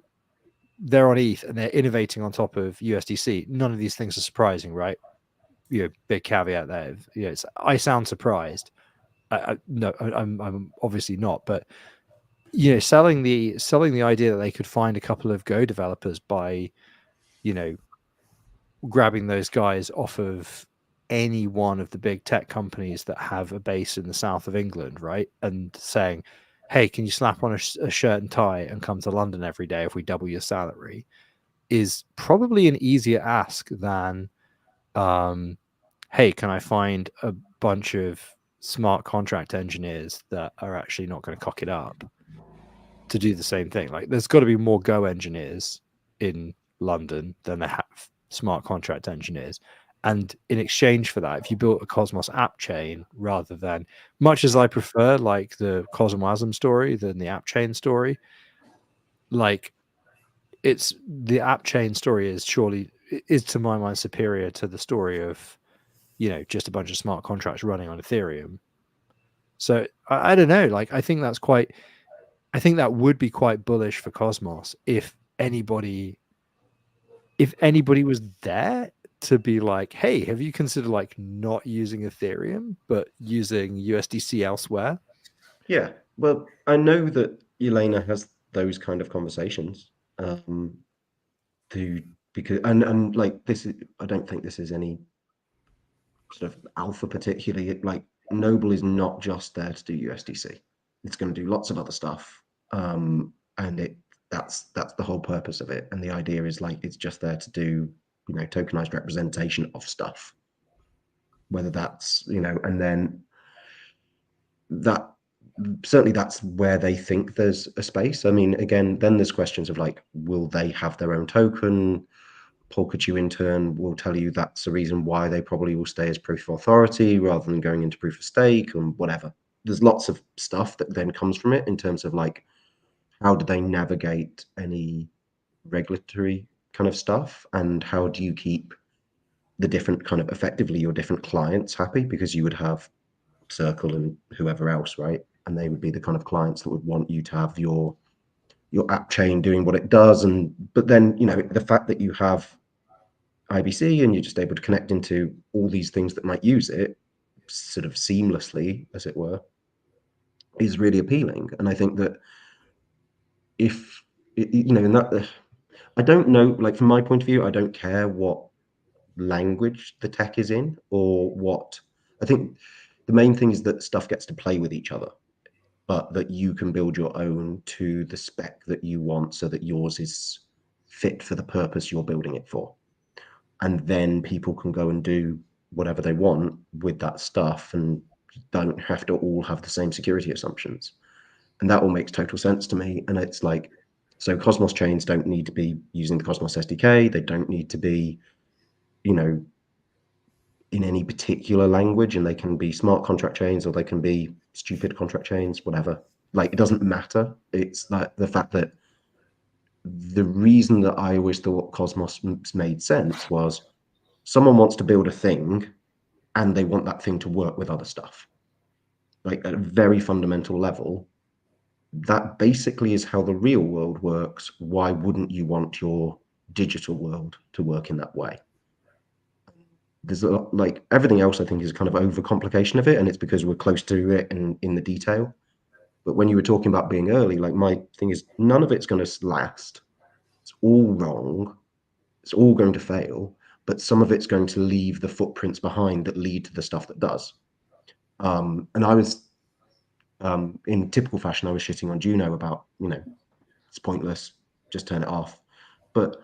they're on ETH and they're innovating on top of USDC. None of these things are surprising, right? Big caveat there. I sound surprised. No, I'm obviously not. But selling the idea that they could find a couple of Go developers by, grabbing those guys off of any one of the big tech companies that have a base in the south of England, right? And saying, hey, can you slap on a shirt and tie and come to London every day if we double your salary, is probably an easier ask than, hey, can I find a bunch of smart contract engineers that are actually not going to cock it up to do the same thing? Like, there's got to be more Go engineers in London than they have smart contract engineers. And in exchange for that, if you built a Cosmos app chain rather than, much as I prefer like the Cosmwasm story than the app chain story, like, it's the app chain story is to my mind superior to the story of just a bunch of smart contracts running on Ethereum. So I don't know, like, I think that would be quite bullish for Cosmos if anybody was there to be like, hey, have you considered like not using Ethereum but using USDC elsewhere? Yeah, well, I know that Elena has those kind of conversations. Because like, this is, I don't think this is any sort of alpha particularly. Like, Noble is not just there to do USDC. It's going to do lots of other stuff. And that's the whole purpose of it. And the idea is, like, it's just there to do, tokenized representation of stuff. Whether that's, and then that certainly that's where they think there's a space. I mean, again, then there's questions of like, will they have their own token? Polkadot in turn will tell you that's the reason why they probably will stay as proof of authority rather than going into proof of stake and whatever. There's lots of stuff that then comes from it in terms of like, how do they navigate any regulatory kind of stuff, and how do you keep the different kind of effectively your different clients happy, because you would have Circle and whoever else, right? And they would be the kind of clients that would want you to have your app chain doing what it does. And but then, you know, the fact that you have IBC and you're just able to connect into all these things that might use it sort of seamlessly, as it were, is really appealing. And I think that if you know, in that, I don't know, like from my point of view, I don't care what language the tech is in or what. I think the main thing is that stuff gets to play with each other, but that you can build your own to the spec that you want so that yours is fit for the purpose you're building it for. And then people can go and do whatever they want with that stuff and don't have to all have the same security assumptions. And that all makes total sense to me. And it's like, so Cosmos chains don't need to be using the Cosmos SDK. They don't need to be, you know, in any particular language, and they can be smart contract chains or they can be stupid contract chains, whatever. Like, it doesn't matter. It's like the fact that the reason that I always thought Cosmos made sense was someone wants to build a thing and they want that thing to work with other stuff. Like, at a very fundamental level, that basically is how the real world works. Why wouldn't you want your digital world to work in that way? There's a lot, like everything else I think is kind of overcomplication of it, and it's because we're close to it and in the detail. But when you were talking about being early, like, my thing is none of it's going to last. It's all wrong. It's all going to fail, but some of it's going to leave the footprints behind that lead to the stuff that does. And I was, in typical fashion, I was shitting on Juno about, you know, it's pointless, just turn it off. But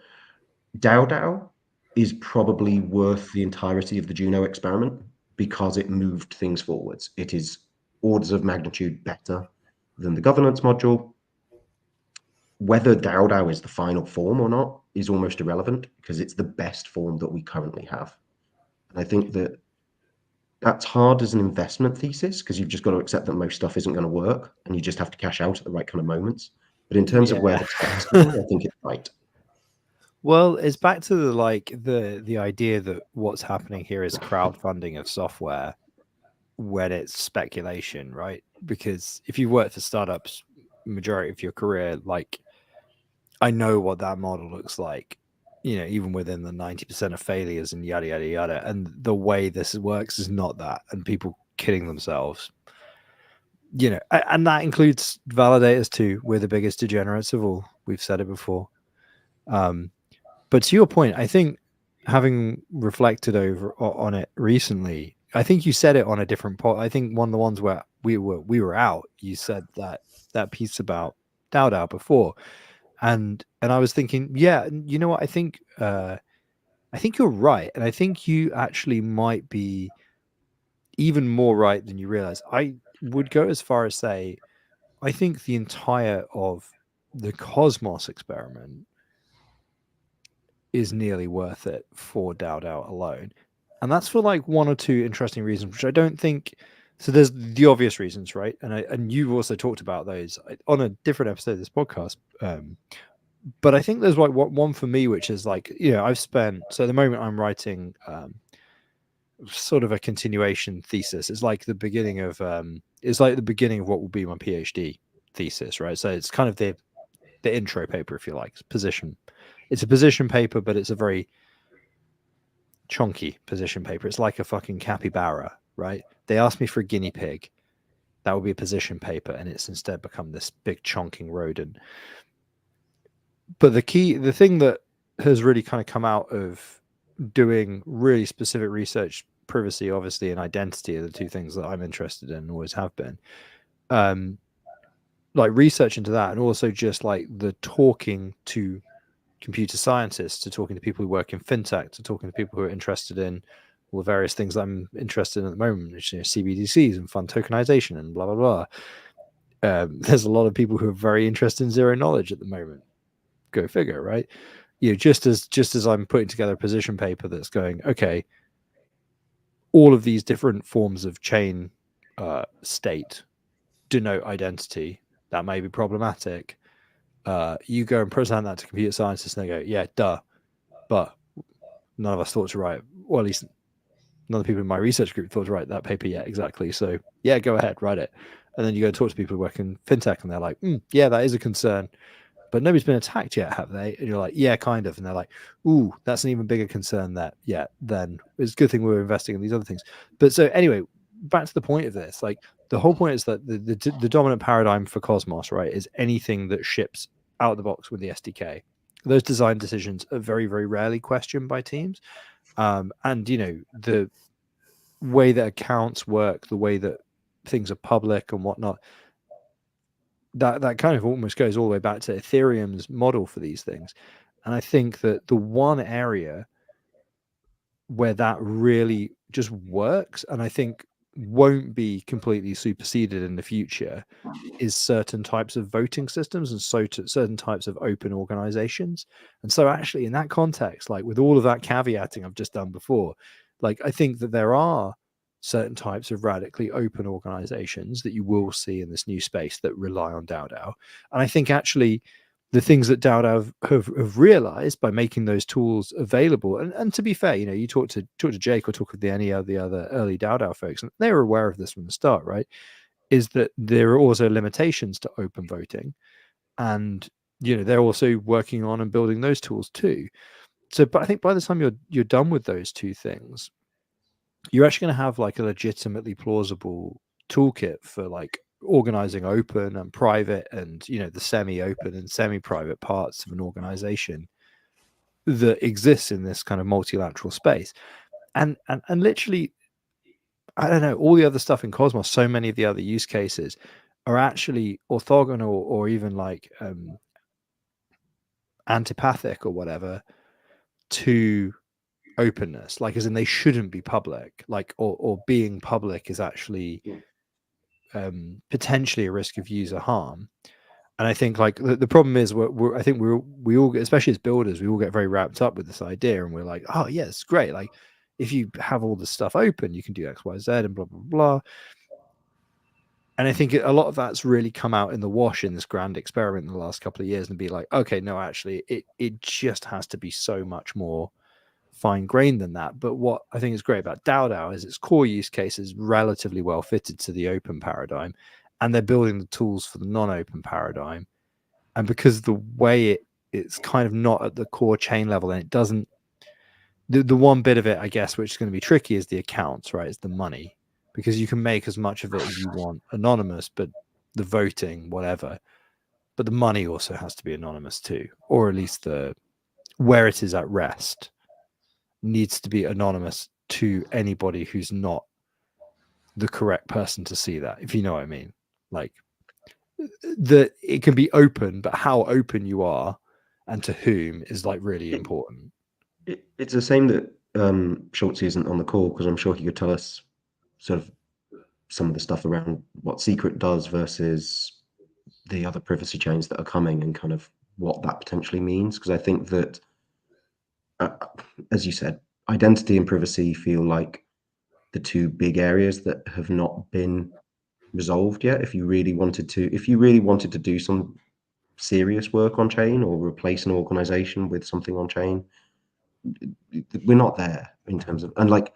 DAO is probably worth the entirety of the Juno experiment because it moved things forwards. It is orders of magnitude better than the governance module. Whether DAO is the final form or not is almost irrelevant because it's the best form that we currently have. And I think that that's hard as an investment thesis because you've just got to accept that most stuff isn't going to work and you just have to cash out at the right kind of moments. But in terms of where the tech's going, I think it's right. Well, it's back to the idea that what's happening here is crowdfunding of software when it's speculation, right? Because if you work for startups majority of your career, like, I know what that model looks like, you know, even within the 90% of failures and yada yada yada. And the way this works is not that, and people kidding themselves, you know, and that includes validators too. We're the biggest degenerates of all. We've said it before. But to your point, I think, having reflected over on it recently, I think you said it on a different pod. I think one of the ones where we were out, you said that piece about DAO before, and I was thinking, yeah, you know what? I think you're right, and I think you actually might be even more right than you realize. I would go as far as say, I think the entire of the Cosmos experiment is nearly worth it for DAO alone. And that's for like one or two interesting reasons, which I don't think. So there's the obvious reasons, right? And you've also talked about those on a different episode of this podcast. But I think there's like one for me, which is like, you know, I've spent, so at the moment I'm writing sort of a continuation thesis. It's like the beginning of what will be my PhD thesis, right? So it's kind of the intro paper, if you like. It's a position paper, but it's a very chunky position paper. It's like a fucking capybara, right? They asked me for a guinea pig. That would be a position paper, and it's instead become this big chonking rodent. But the thing that has really kind of come out of doing really specific research, privacy, obviously, and identity are the two things that I'm interested in and always have been. Like research into that, and also just like the talking to computer scientists, to talking to people who work in fintech, to talking to people who are interested in all the various things that I'm interested in at the moment, which, you know, CBDCs and fund tokenization and blah, blah, blah. There's a lot of people who are very interested in zero knowledge at the moment. Go figure, right? just as I'm putting together a position paper that's going, okay, all of these different forms of chain state denote identity. That may be problematic. You go and present that to computer scientists, and they go, yeah, duh, but none of us thought to write, or at least none of the people in my research group thought to write that paper yet, exactly. So yeah, go ahead, write it. And then you go and talk to people who work in fintech, and they're like, yeah, that is a concern, but nobody's been attacked yet, have they? And you're like, yeah, kind of. And they're like, ooh, that's an even bigger concern. That, yeah, then it's a good thing we're investing in these other things. But so anyway, back to the point of this, like the whole point is that the dominant paradigm for Cosmos, right, is anything that ships out of the box with the SDK. Those design decisions are very, very rarely questioned by teams. And the way that accounts work, the way that things are public and whatnot, that kind of almost goes all the way back to Ethereum's model for these things. And I think that the one area where that really just works, and I think won't be completely superseded in the future, is certain types of voting systems and certain types of open organizations. And so actually in that context, like with all of that caveating I've just done before, like I think that there are certain types of radically open organizations that you will see in this new space that rely on DAO. And I think actually the things that DAO have realized by making those tools available, and to be fair, you talk to Jake or talk with any of the other early DAO folks, and they were aware of this from the start, right? Is that there are also limitations to open voting, and they're also working on and building those tools too. So, but I think by the time you're done with those two things, you're actually going to have like a legitimately plausible toolkit for like organizing open and private and the semi-open and semi-private parts of an organization that exists in this kind of multilateral space. And literally, I don't know, all the other stuff in Cosmos, so many of the other use cases are actually orthogonal or even like antipathic or whatever to openness, like as in they shouldn't be public, like or being public is actually potentially a risk of user harm. And I think like the problem is I think we all get, especially as builders, we all get very wrapped up with this idea, and we're like, oh yeah, it's great, like if you have all this stuff open, you can do X, Y, Z, and blah blah blah. And I think a lot of that's really come out in the wash in this grand experiment in the last couple of years, and be like, okay, no, actually, it just has to be so much more fine-grained than that. But what I think is great about DAO is its core use case is relatively well fitted to the open paradigm, and they're building the tools for the non-open paradigm. And because the way it's kind of not at the core chain level, and it doesn't, the one bit of it, I guess, which is going to be tricky is the accounts, right? It's the money, because you can make as much of it as you want anonymous, but the voting, whatever. But the money also has to be anonymous too, or at least where it is at rest needs to be anonymous to anybody who's not the correct person to see that, if you know what I mean. Like it can be open, but how open you are and to whom is like really important. It's a shame that Schultz isn't on the call, because I'm sure he could tell us sort of some of the stuff around what Secret does versus the other privacy chains that are coming, and kind of what that potentially means. Because I think that, as you said, identity and privacy feel like the two big areas that have not been resolved yet. If you really wanted to do some serious work on chain, or replace an organization with something on chain, we're not there in terms of, and like,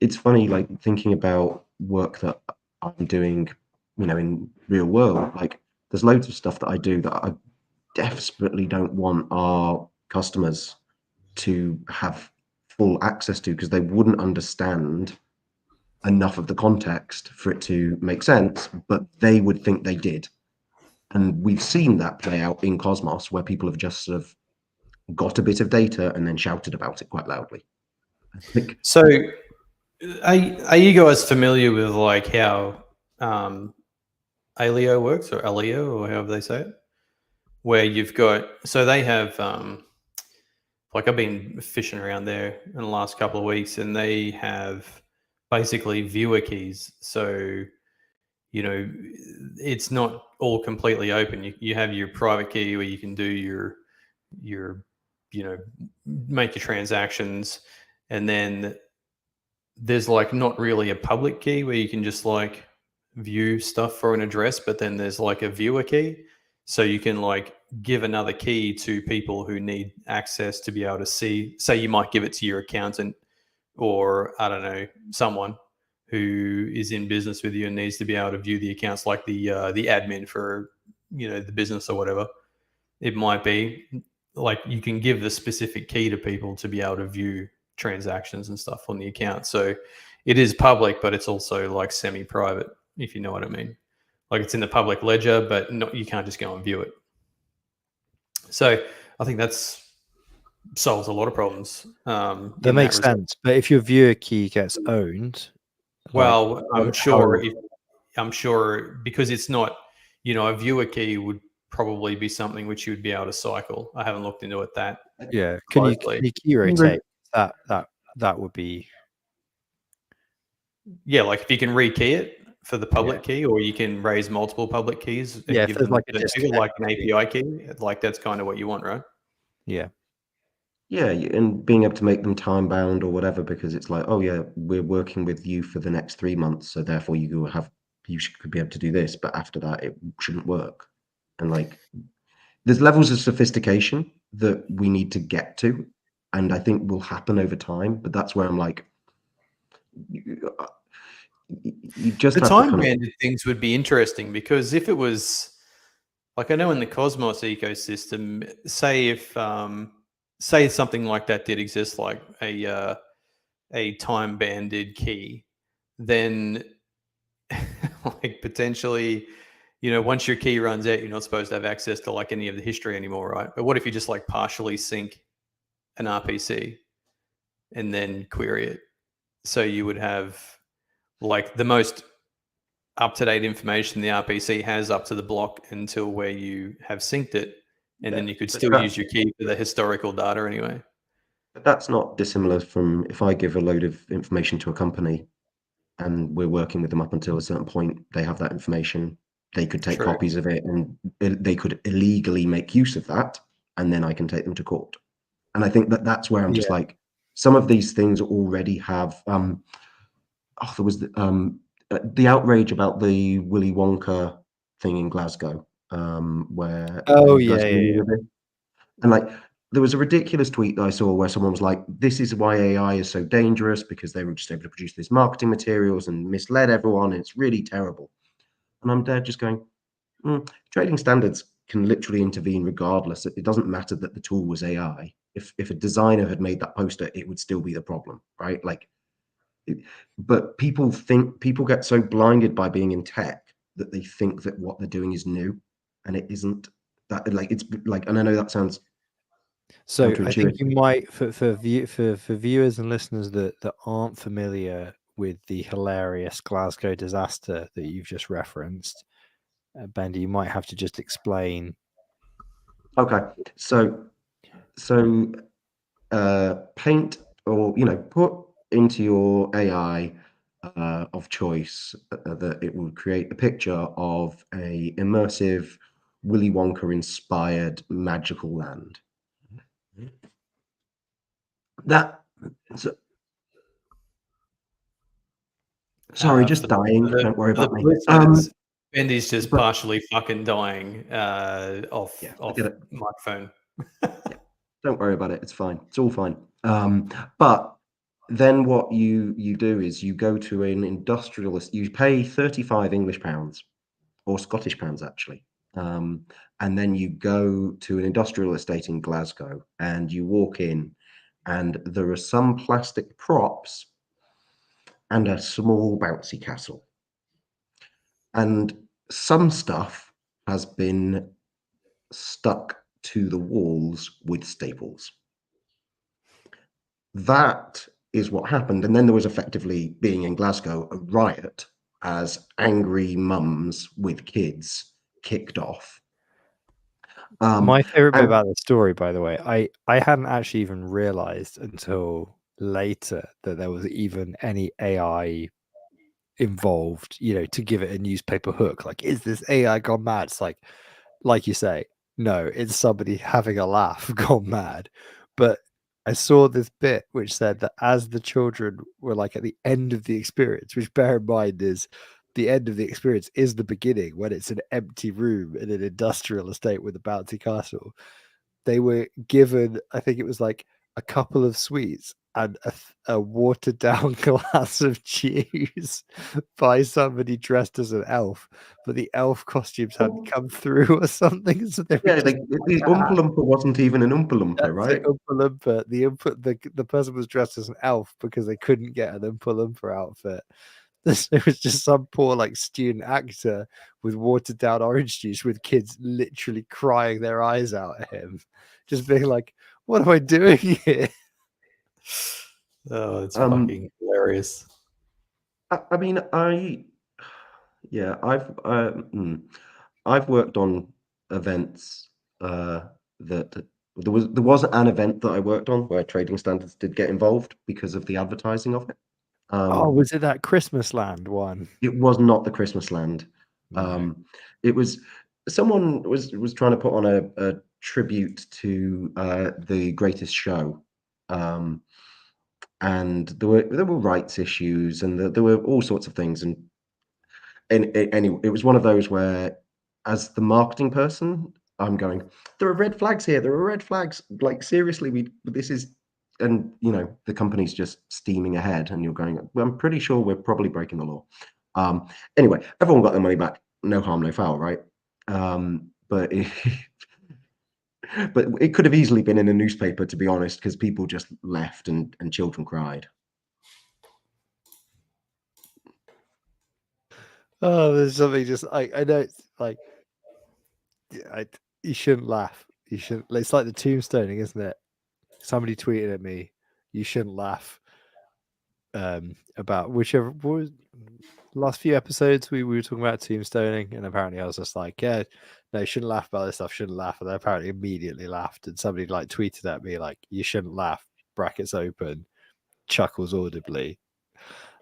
it's funny, like thinking about work that I'm doing, in real world, like there's loads of stuff that I do that I desperately don't want our customers to have full access to, because they wouldn't understand enough of the context for it to make sense, but they would think they did. And we've seen that play out in Cosmos, where people have just sort of got a bit of data and then shouted about it quite loudly. So are you guys familiar with like how Alio works, or Alio, or however they say it? Where you've got, so they have like I've been fishing around there in the last couple of weeks, and they have basically viewer keys. So, it's not all completely open. You have your private key where you can do your make your transactions, and then there's like not really a public key where you can just like view stuff for an address, but then there's like a viewer key, so you can like give another key to people who need access to be able to see. Say you might give it to your accountant, or I don't know, someone who is in business with you and needs to be able to view the accounts, like the admin for the business or whatever. It might be like you can give the specific key to people to be able to view transactions and stuff on the account. So it is public, but it's also like semi-private, if you know what I mean. Like it's in the public ledger, but you can't just go and view it. So I think that's solves a lot of problems. That makes sense. But if your viewer key gets owned, well, I'm sure because it's not, a viewer key would probably be something which you would be able to cycle. I haven't looked into it that. Yeah. Can you key rotate? That would be. Yeah, like if you can rekey it for the public key, or you can raise multiple public keys and give them like an API key, like that's kind of what you want, right? Yeah. Yeah, and being able to make them time bound or whatever, because it's like, oh yeah, we're working with you for the next 3 months, so therefore you could be able to do this, but after that it shouldn't work. And like, there's levels of sophistication that we need to get to, and I think will happen over time. But that's where I'm like, you just the time banded things would be interesting, because if it was like, I know in the Cosmos ecosystem, say if say something like that did exist, like a time banded key, then like potentially, once your key runs out, you're not supposed to have access to like any of the history anymore, right? But what if you just like partially sync an RPC and then query it? So you would have like the most up-to-date information the RPC has up to the block until where you have synced it, and then you could still use your key for the historical data anyway. But that's not dissimilar from if I give a load of information to a company and we're working with them up until a certain point, they have that information. They could take copies of it and they could illegally make use of that, and then I can take them to court. And I think that's where I'm just like, some of these things already have. There was the outrage about the Willy Wonka thing in Glasgow, where and like there was a ridiculous tweet that I saw where someone was like, "This is why AI is so dangerous, because they were just able to produce these marketing materials and misled everyone. And it's really terrible." And I'm there just going, trading standards can literally intervene regardless. It doesn't matter that the tool was AI. If a designer had made that poster, it would still be the problem, right? Like, but people get so blinded by being in tech that they think that what they're doing is new, and it isn't. That like it's like, and I know that sounds. So I think you might for viewers and listeners that aren't familiar with the hilarious Glasgow disaster that you've just referenced, Bendy, you might have to just explain. Okay, so paint, or put into your AI of choice that it will create a picture of a immersive Willy Wonka inspired magical land. Sorry, just dying. Don't worry about me. Bendy's just partially fucking dying off microphone. Don't worry about it. It's fine. It's all fine. But then what you do is you go to an industrialist. You pay 35 English pounds, or Scottish pounds actually, and then you go to an industrial estate in Glasgow, and you walk in, and there are some plastic props and a small bouncy castle, and some stuff has been stuck to the walls with staples. That is what happened. And then there was, effectively, being in Glasgow, a riot as angry mums with kids kicked off. My favorite bit about the story, by the way, I hadn't actually even realized until later that there was even any AI involved, to give it a newspaper hook. Like, is this AI gone mad? It's like you say, no, it's somebody having a laugh gone mad. But I saw this bit which said that as the children were like at the end of the experience, which bear in mind is the end of the experience is the beginning when it's an empty room in an industrial estate with a bouncy castle. They were given, I think it was like a couple of sweets and a watered down glass of juice by somebody dressed as an elf, but the elf costumes hadn't come through or something. So they were Yeah, just the Oompa Loompa wasn't even an Oompa Loompa, that's it, right? Oompa Loompa. The person was dressed as an elf because they couldn't get an Oompa Loompa outfit. It was just some poor like student actor with watered down orange juice with kids literally crying their eyes out at him, just being like, "What am I doing here?" Oh, it's Um, fucking hilarious. I mean, yeah, I've worked on events that there was an event that I worked on where trading standards did get involved because of the advertising of it. Oh, was it that Christmas Land one? It was not the Christmas Land. No. It was someone was trying to put on a tribute to the Greatest Show, and there were rights issues, and there were all sorts of things, and anyway, it was one of those where, as the marketing person, I'm going, there are red flags here. There are red flags. Like seriously, this is, and the company's just steaming ahead, and you're going, well, I'm pretty sure we're probably breaking the law. Anyway, everyone got their money back. No harm, no foul, right? But but it could have easily been in a newspaper, to be honest, because people just left and children cried. Oh, there's something just I know it's like you shouldn't laugh. You shouldn't. It's like the tombstoning, isn't it? Somebody tweeted at me, "You shouldn't laugh." About whichever what was last few episodes we were talking about tombstoning, and apparently I was just like, yeah, no, you shouldn't laugh about this stuff, shouldn't laugh. And they apparently immediately laughed, and somebody like tweeted at me like, you shouldn't laugh, brackets open, chuckles audibly.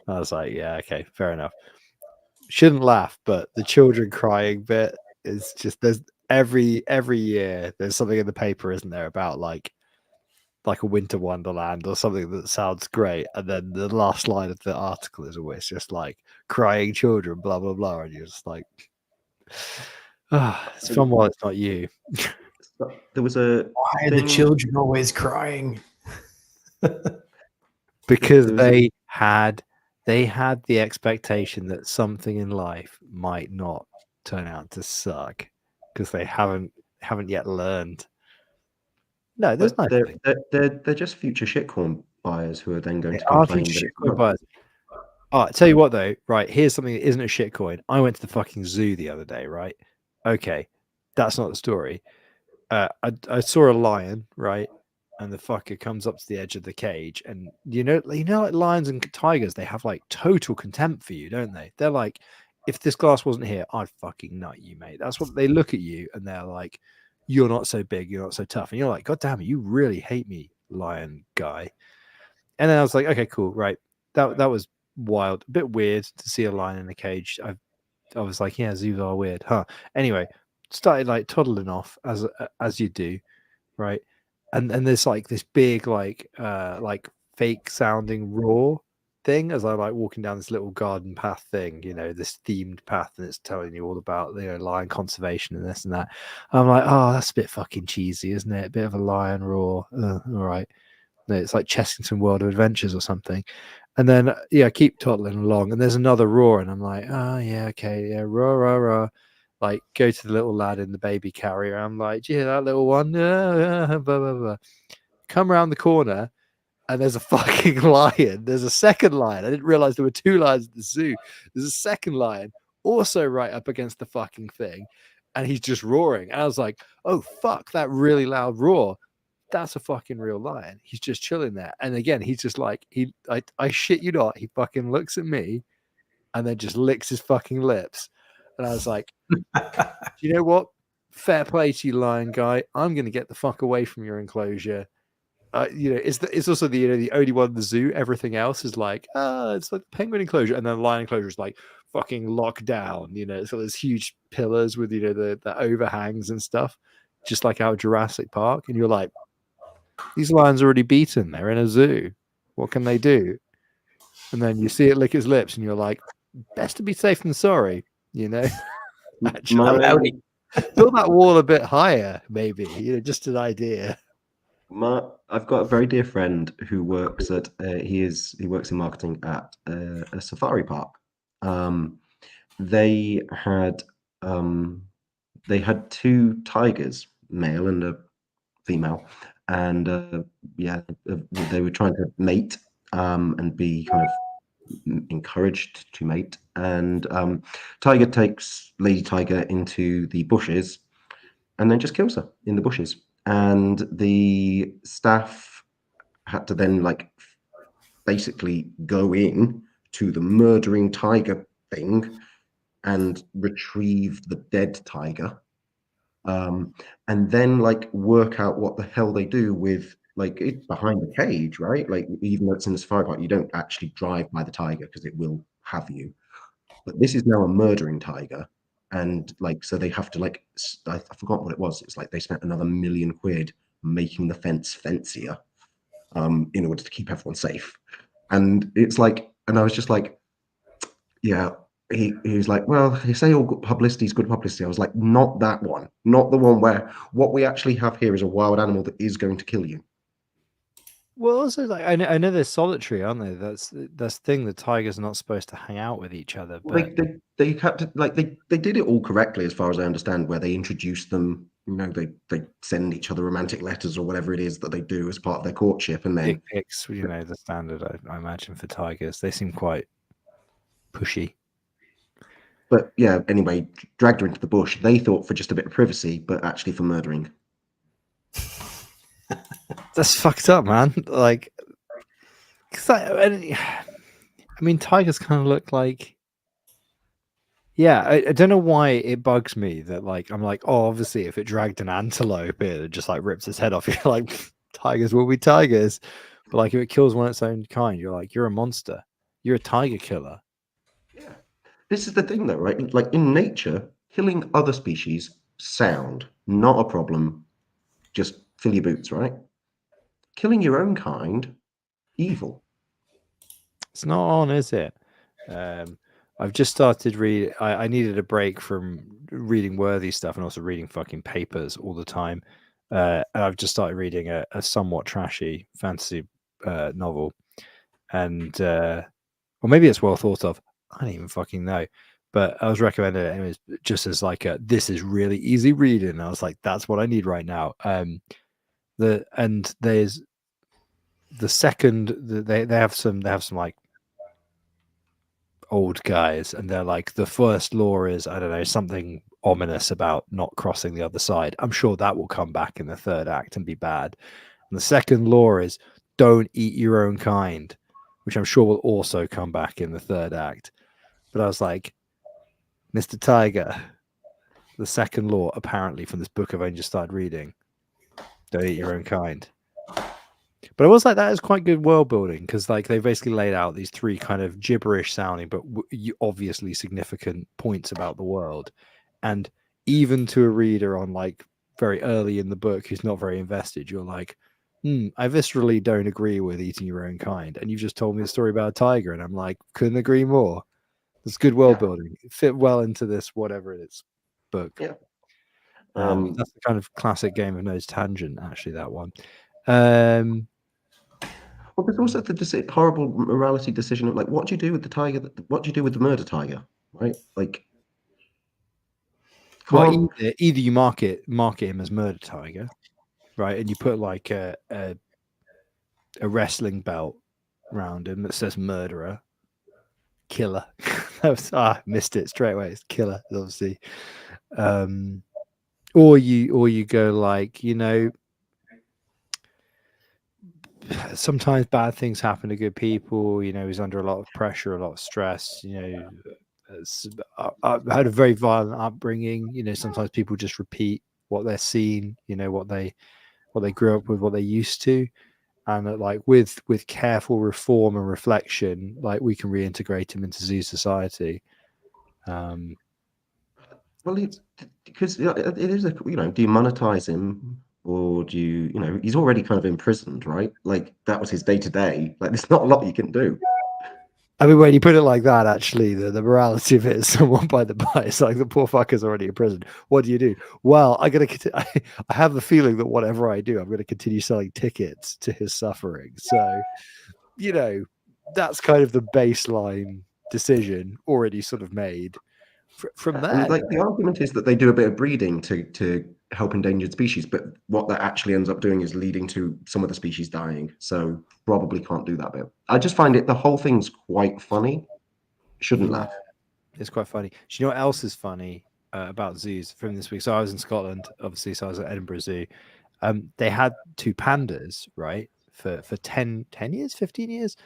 I was like, yeah, okay, fair enough. Shouldn't laugh, but the children crying bit is just there's every year there's something in the paper, isn't there, about like a winter wonderland or something that sounds great, and then the last line of the article is always just like crying children, blah blah blah, and you're just like, it's fun while it's not you. There was a Why are the children always crying? Because they had the expectation that something in life might not turn out to suck because they haven't yet learned. No, there's But no. they're just future shitcoin buyers who are then going to Are complain future that shitcoin buyers. Oh, tell you what though, right? Here's something that isn't a shitcoin. I went to the fucking zoo the other day, right? Okay, that's not the story. I saw a lion, right? And the fucker comes up to the edge of the cage, and like lions and tigers, they have like total contempt for you, don't they? They're like, if this glass wasn't here, I'd fucking nut you, mate. That's what they look at you, and they're like, you're not so big, you're not so tough, and you're like, God damn it, you really hate me, lion guy. And then I was like, okay, cool, right? That was wild, a bit weird to see a lion in a cage. I was like, yeah, zoos are weird, huh? Anyway, started like toddling off as you do, right? And there's like this big like fake sounding roar thing as I like walking down this little garden path thing, this themed path, and it's telling you all about lion conservation and this and that. I'm like, oh, that's a bit fucking cheesy, isn't it? A bit of a lion roar. All right. No, it's like Chessington World of Adventures or something. And then I keep toddling along, and there's another roar, and I'm like, oh yeah, okay, yeah, roar, roar, roar. Like, go to the little lad in the baby carrier. I'm like, do you hear that little one? Blah, blah, blah. Come around the corner, and there's a fucking lion. There's a second lion. I didn't realize there were two lions at the zoo. There's a second lion also right up against the fucking thing, and he's just roaring. And I was like, oh fuck, that really loud roar. That's a fucking real lion. He's just chilling there. And again, he's just like, I shit you not, he fucking looks at me and then just licks his fucking lips. And I was like, do you know what? Fair play to you, lion guy. I'm going to get the fuck away from your enclosure. It's also the only one in the zoo. Everything else is like, it's like the penguin enclosure, and then the lion enclosure is like fucking locked down. It's got those huge pillars with the overhangs and stuff, just like out of Jurassic Park. And you're like, These lions are already beaten. They're in a zoo. What can they do? And then you see it lick its lips, and you're like, best to be safe than sorry, you know? Actually, build that wall a bit higher, maybe. You know, just an idea. I've got a very dear friend who works at he works in marketing at a safari park. They had two tigers, male and a female, and they were trying to mate and be kind of encouraged to mate. And Tiger takes Lady Tiger into the bushes and then just kills her in the bushes. And the staff had to then basically go in to the murdering tiger thing and retrieve the dead tiger, and then work out what the hell they do with it's behind the cage, right? Even though it's in the safari park, you don't actually drive by the tiger because it will have you. But this is now a murdering tiger, and so they have to I forgot what it was. It's they spent another £1 million making the fence fancier, in order to keep everyone safe. And it's and I was just yeah. He was like, well, you say all good publicity is good publicity. I was like, not that one, not the one where what we actually have here is a wild animal that is going to kill you. Well, also, I know they're solitary, aren't they? That's the thing. The tigers are not supposed to hang out with each other. But they had to they did it all correctly, as far as I understand, where they introduce them. You know, they send each other romantic letters or whatever it is that they do as part of their courtship, and then dick pics, you know, the standard. I imagine for tigers, they seem quite pushy. But yeah, anyway, dragged her into the bush. They thought for just a bit of privacy, but actually for murdering. That's fucked up, man. I mean, tigers kind of look like. Yeah, I don't know why it bugs me that I'm like, oh, obviously, if it dragged an antelope, it just rips its head off. You're like, tigers will be tigers, but if it kills one of its own kind, you're like, you're a monster. You're a tiger killer. Yeah. This is the thing, though, right? In nature, killing other species, sound, not a problem. Just fill your boots, right? Killing your own kind, evil. It's not on, is it? I've just started reading. I needed a break from reading worthy stuff and also reading fucking papers all the time. And I've just started reading a somewhat trashy fantasy novel, and or maybe it's well thought of. I don't even fucking know. But I was recommended it, and it was just as this is really easy reading. And I was like, that's what I need right now. There's the second they have some old guys, and they're like, the first law is, I don't know, something ominous about not crossing the other side. I'm sure that will come back in the third act and be bad. And the second law is, don't eat your own kind, which I'm sure will also come back in the third act. But I was like, Mr. Tiger, the second law, apparently from this book I've only just started reading, don't eat your own kind. But I was like, that is quite good world building, because they basically laid out these three kind of gibberish sounding but obviously significant points about the world. And even to a reader on very early in the book who's not very invested, you're like, I viscerally don't agree with eating your own kind. And you've just told me a story about a tiger, and I'm like, couldn't agree more. It's good world building. It fit well into this whatever it is book. Yeah. That's the kind of classic Game of Nodes tangent, actually, that one. Well, there's also the horrible morality decision of what do you do with the tiger? What do you do with the murder tiger? Right? Well, either you mark him as murder tiger, right, and you put a wrestling belt around him that says murderer, killer. Missed it straight away. It's killer, obviously. Or you go sometimes bad things happen to good people. He's under a lot of pressure, a lot of stress. I've had a very violent upbringing. Sometimes people just repeat what they're seeing, what they grew up with, what they used to. And that, with careful reform and reflection, we can reintegrate him into zoo society. Well, it's because it is do you monetize him? or do you know, he's already kind of imprisoned, right? Like that was his day to day. Like there's not a lot you can do. I mean, when you put it like that, actually, the morality of it is someone by the by. It's like the poor fucker's already in prison. What do you do? Well, I have the feeling that whatever I do, I'm going to continue selling tickets to his suffering. So, you know, that's kind of the baseline decision already sort of made. From there, And like the argument is that they do a bit of breeding to help endangered species, but what that actually ends up doing is leading to some of the species dying. So probably can't do that bit. I just find the whole thing's quite funny. Shouldn't yeah, laugh. it's quite funny. Do you know what else is funny about zoos from this week? So I was in Scotland, obviously, so I was at Edinburgh Zoo. They had two pandas, right, for 10 years, 15 years.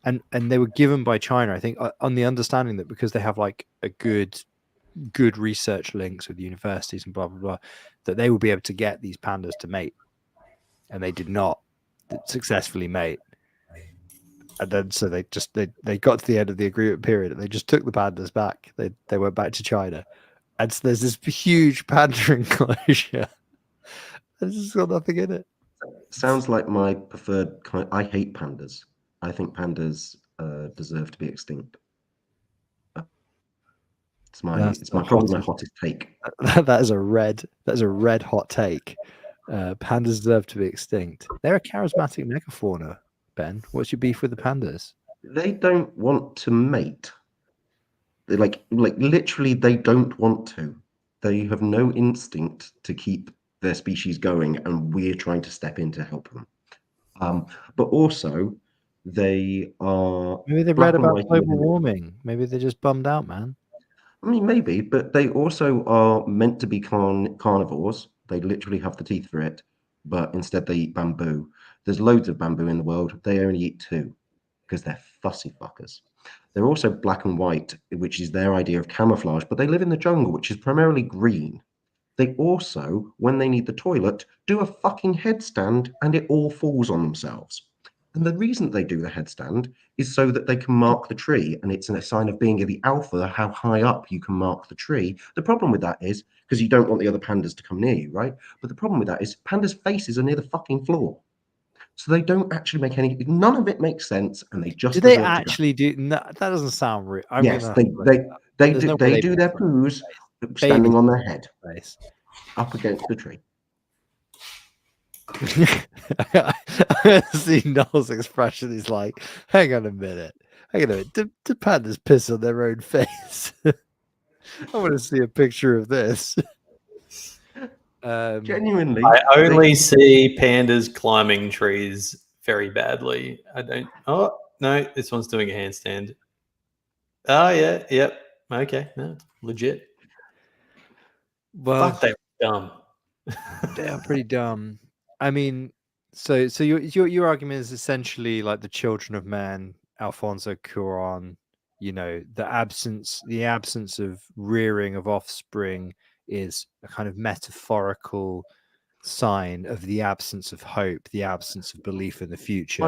And they were given by China, I think, on the understanding that because they have like a good research links with universities and blah blah blah, that they will be able to get these pandas to mate, and they did not successfully mate. And then so they got to the end of the agreement period, and they just took the pandas back. They went back to China, and so there's this huge panda enclosure. There's just got nothing in it. Sounds like my preferred kind. I hate pandas. I think pandas deserve to be extinct. It's probably my hottest take. That is a red hot take. Pandas deserve to be extinct. They're a charismatic megafauna. Ben, what's your beef with the pandas? They don't want to mate. They like literally they don't want to. They have no instinct to keep their species going, and we're trying to step in to help them. But also, they are Maybe they black read and about white. global warming. Maybe they're just bummed out, man. I mean, maybe, but they also are meant to be carnivores. They literally have the teeth for it, but instead they eat bamboo. There's loads of bamboo in the world. They only eat two because they're fussy fuckers. They're also black and white, which is their idea of camouflage, but they live in the jungle, which is primarily green. They also, when they need the toilet, do a fucking headstand and it all falls on themselves. And the reason they do the headstand is so that they can mark the tree, and it's a sign of being the alpha, how high up you can mark the tree. The problem with that is because you don't want the other pandas to come near you, right? But the problem with that is pandas' faces are near the fucking floor. So they don't actually make any. None of it makes sense, and they just Do they deserve actually do? No, that doesn't sound real. I'm yes, gonna. they There's do no way they do their poos baby standing on their head face. up against the tree. I see Noel's expression. He's like, "Hang on a minute. Do pandas piss on their own face? I want to see a picture of this." Genuinely, I only see pandas climbing trees very badly. I don't. Oh no, this one's doing a handstand. Oh yeah, yep. Okay, no, legit. Well, Fuck, they were dumb. they are pretty dumb. I mean, so your argument is essentially like the Children of Men, Alfonso Cuarón. You know, the absence of rearing of offspring is a kind of metaphorical sign of the absence of hope, the absence of belief in the future.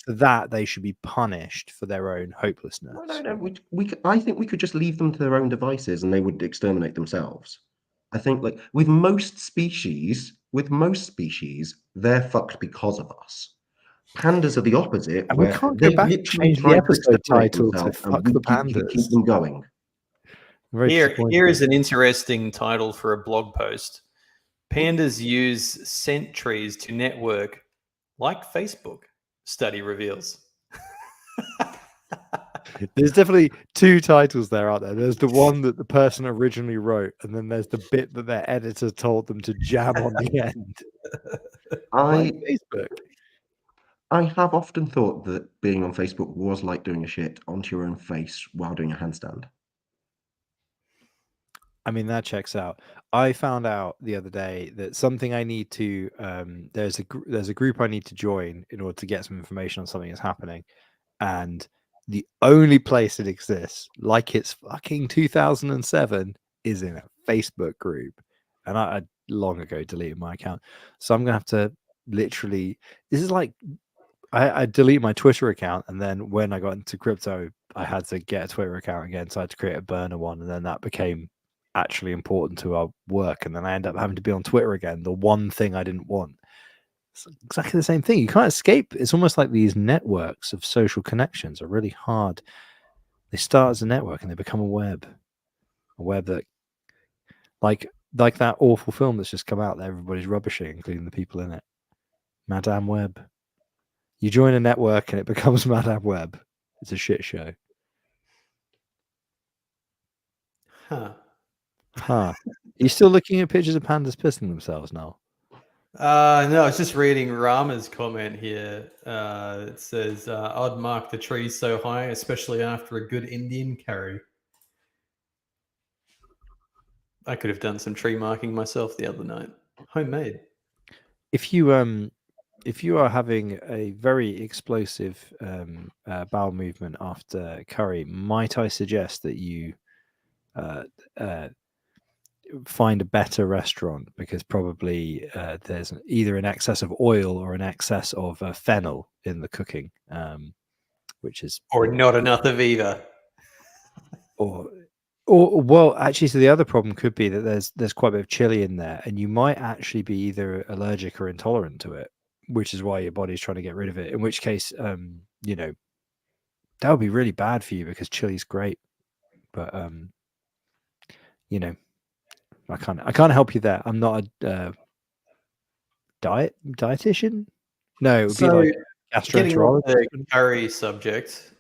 For that, they should be punished for their own hopelessness. No. I think we could just leave them to their own devices, and they would exterminate themselves. I think, like with most species, they're fucked because of us. Pandas are the opposite, and we where can't they go back and literally change the try to episode exterminate title to themselves, "Fuck and we the keep Pandas." them going. Here's an interesting title for a blog post. Pandas use scent trees to network like Facebook, study reveals. There's definitely two titles there, aren't there? There's the one that the person originally wrote, and then there's the bit that their editor told them to jam on the end. Like Facebook. I have often thought that being on Facebook was like doing a shit onto your own face while doing a handstand. I mean, that checks out. I found out the other day that something I need to there's a group I need to join in order to get some information on something that's happening, and the only place it exists, like it's fucking 2007, is in a Facebook group, and I long ago deleted my account, so I'm gonna have to literally. This is like I deleted my Twitter account, and then when I got into crypto, I had to get a Twitter account again, so I had to create a burner one, and then that became actually important to our work, and then I end up having to be on Twitter again, the one thing I didn't want. It's exactly the same thing. You can't escape. It's almost like these networks of social connections are really hard. They start as a network and they become a web that, like that awful film that's just come out that everybody's rubbishing, including the people in it. Madame Web. You join a network and it becomes Madame Web. It's a shit show. Huh. Are you still looking at pictures of pandas pissing themselves now? No, I was just reading Rama's comment here. It says, I'd mark the trees so high, especially after a good Indian curry. I could have done some tree marking myself the other night. Homemade. If you are having a very explosive bowel movement after curry, might I suggest that you find a better restaurant, because probably there's either an excess of oil or an excess of fennel in the cooking, which is Or not enough Aviva. or well, actually, so the other problem could be that there's quite a bit of chili in there, and you might actually be either allergic or intolerant to it, which is why your body's trying to get rid of it. In which case, you know, that would be really bad for you, because chili's great, but you know, I can't help you there. I'm not a dietitian. No, it would be So, like getting off gastroenterologist. the curry subject,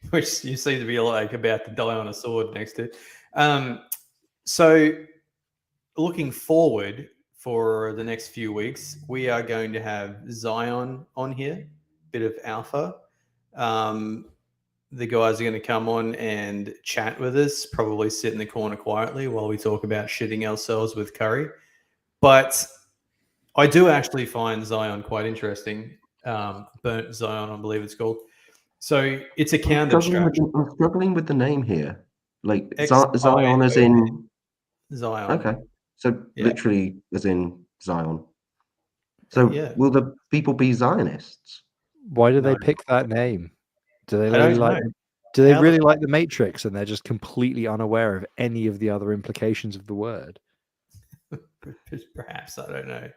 which you seem to be like about to die on a sword next to. So, looking forward for the next few weeks, we are going to have Zion on here, bit of alpha. The guys are going to come on and chat with us, probably sit in the corner quietly while we talk about shitting ourselves with curry. But I do actually find Zion quite interesting. Burnt Zion, I believe it's called. So it's a count abstraction. I'm struggling with the name here. Like Zion Zion as in Zion. okay, so Yeah. literally as in Zion. So Yeah. will the people be Zionists? Why do No. they pick that name? Do they I really don't like? know. Do they How the really fuck- like the Matrix, and they're just completely unaware of any of the other implications of the word? Perhaps, I don't know.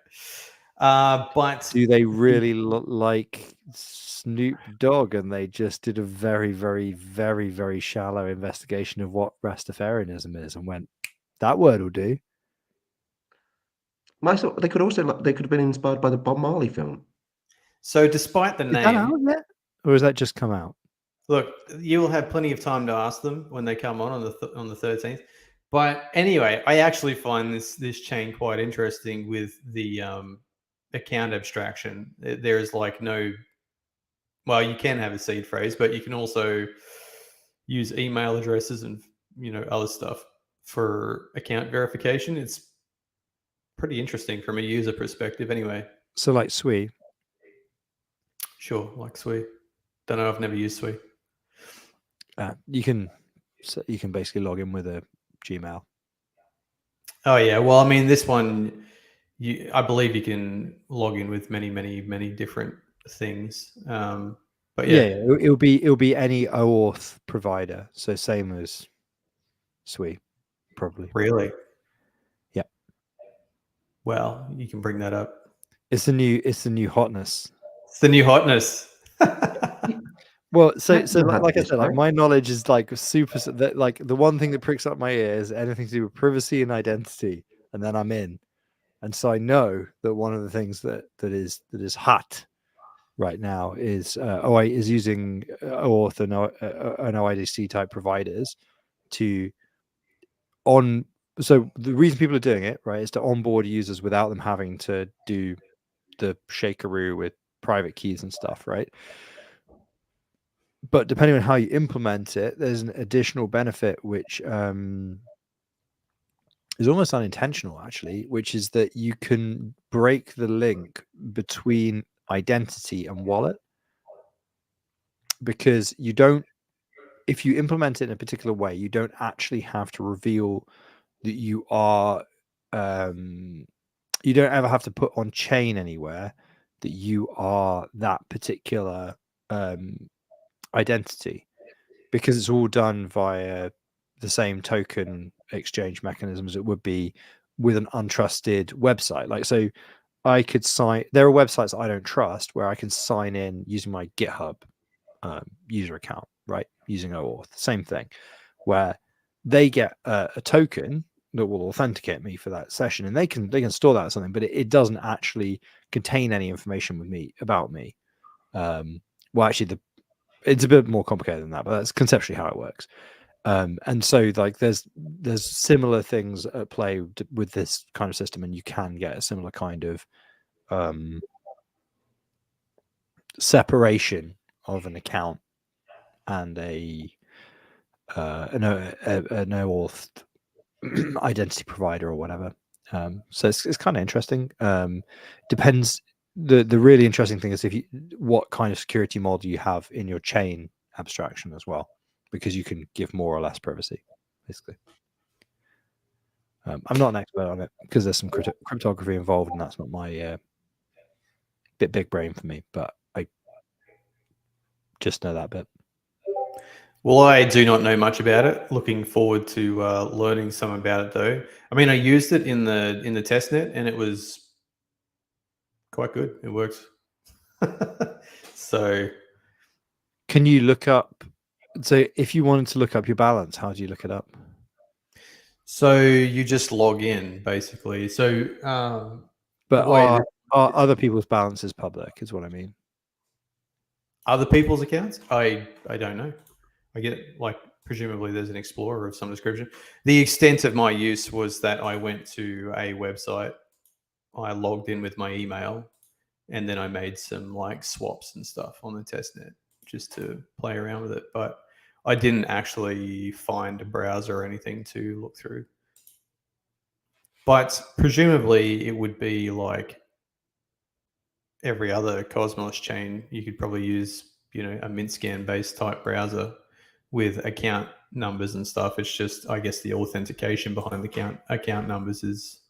But Do they really like Snoop Dogg, and they just did a very, very, very, very shallow investigation of what Rastafarianism is and went, that word will do? They could have been inspired by the Bob Marley film. so despite the Is that name, out yet? Or has that just come out? look, you will have plenty of time to ask them when they come on the 13th. But anyway, I actually find this chain quite interesting with the account abstraction. There is like no, well, you can have a seed phrase, but you can also use email addresses and other stuff for account verification. It's pretty interesting from a user perspective, anyway. So, like Sui. Sure, like Sui. Don't know. I've never used Sui. You can basically log in with a Gmail. Oh yeah. Well, I mean, this one, I believe you can log in with many, many, many different things. But yeah, it'll be any OAuth provider. So same as Sui, probably. really. Yeah. Well, you can bring that up. It's the new hotness. It's the new hotness. Well, so I've never had like I this, said, like right? my knowledge is like super. That like the one thing that pricks up my ear is anything to do with privacy and identity, and then I'm in. And so I know that one of the things that is hot right now is is using OAuth and OIDC type providers to on. So the reason people are doing it, right, is to onboard users without them having to do the shakeroo with private keys and stuff, right? But depending on how you implement it, there's an additional benefit which is almost unintentional, actually, which is that you can break the link between identity and wallet, because you don't, if you implement it in a particular way, you don't actually have to reveal that you are, you don't ever have to put on chain anywhere that you are that particular identity. because it's all done via the same token exchange mechanism as it would be with an untrusted website. Like, so I could sign. There are websites that I don't trust where I can sign in using my GitHub user account, right? Using OAuth, same thing, where they get a token that will authenticate me for that session, and they can store that as something, but it doesn't actually contain any information with me about me. Well, actually, it's a bit more complicated than that, but that's conceptually how it works. And so, like, there's similar things at play with this kind of system, and you can get a similar kind of separation of an account and an OAuth identity provider or whatever. So it's kind of interesting. Depends. The really interesting thing is what kind of security model you have in your chain abstraction as well, because you can give more or less privacy, basically. I'm not an expert on it because there's some cryptography involved, and that's not my big brain for me. But I just know that bit. Well, I do not know much about it. Looking forward to learning some about it, though. I mean, I used it in the testnet, and it was quite good. It works. So, can you look up? So, if you wanted to look up your balance, how do you look it up? So you just log in, basically. So, but are other people's balances public? Is what I mean. Other people's accounts? I don't know. I get, like, presumably there's an explorer of some description. The extent of my use was that I went to a website, I logged in with my email, and then I made some like swaps and stuff on the testnet just to play around with it. But I didn't actually find a browser or anything to look through. But presumably it would be like every other Cosmos chain. You could probably use, a MintScan based type browser with account numbers and stuff. It's just, I guess, the authentication behind the account numbers is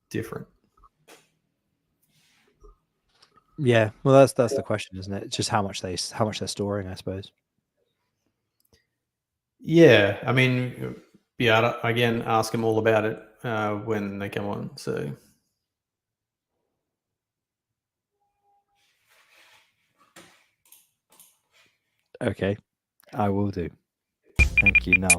different. Yeah, well, that's the question, isn't it? It's just how much they're storing, I suppose. Yeah, I mean, yeah. Again, ask them all about it when they come on. So, okay, I will do. Thank you. Now.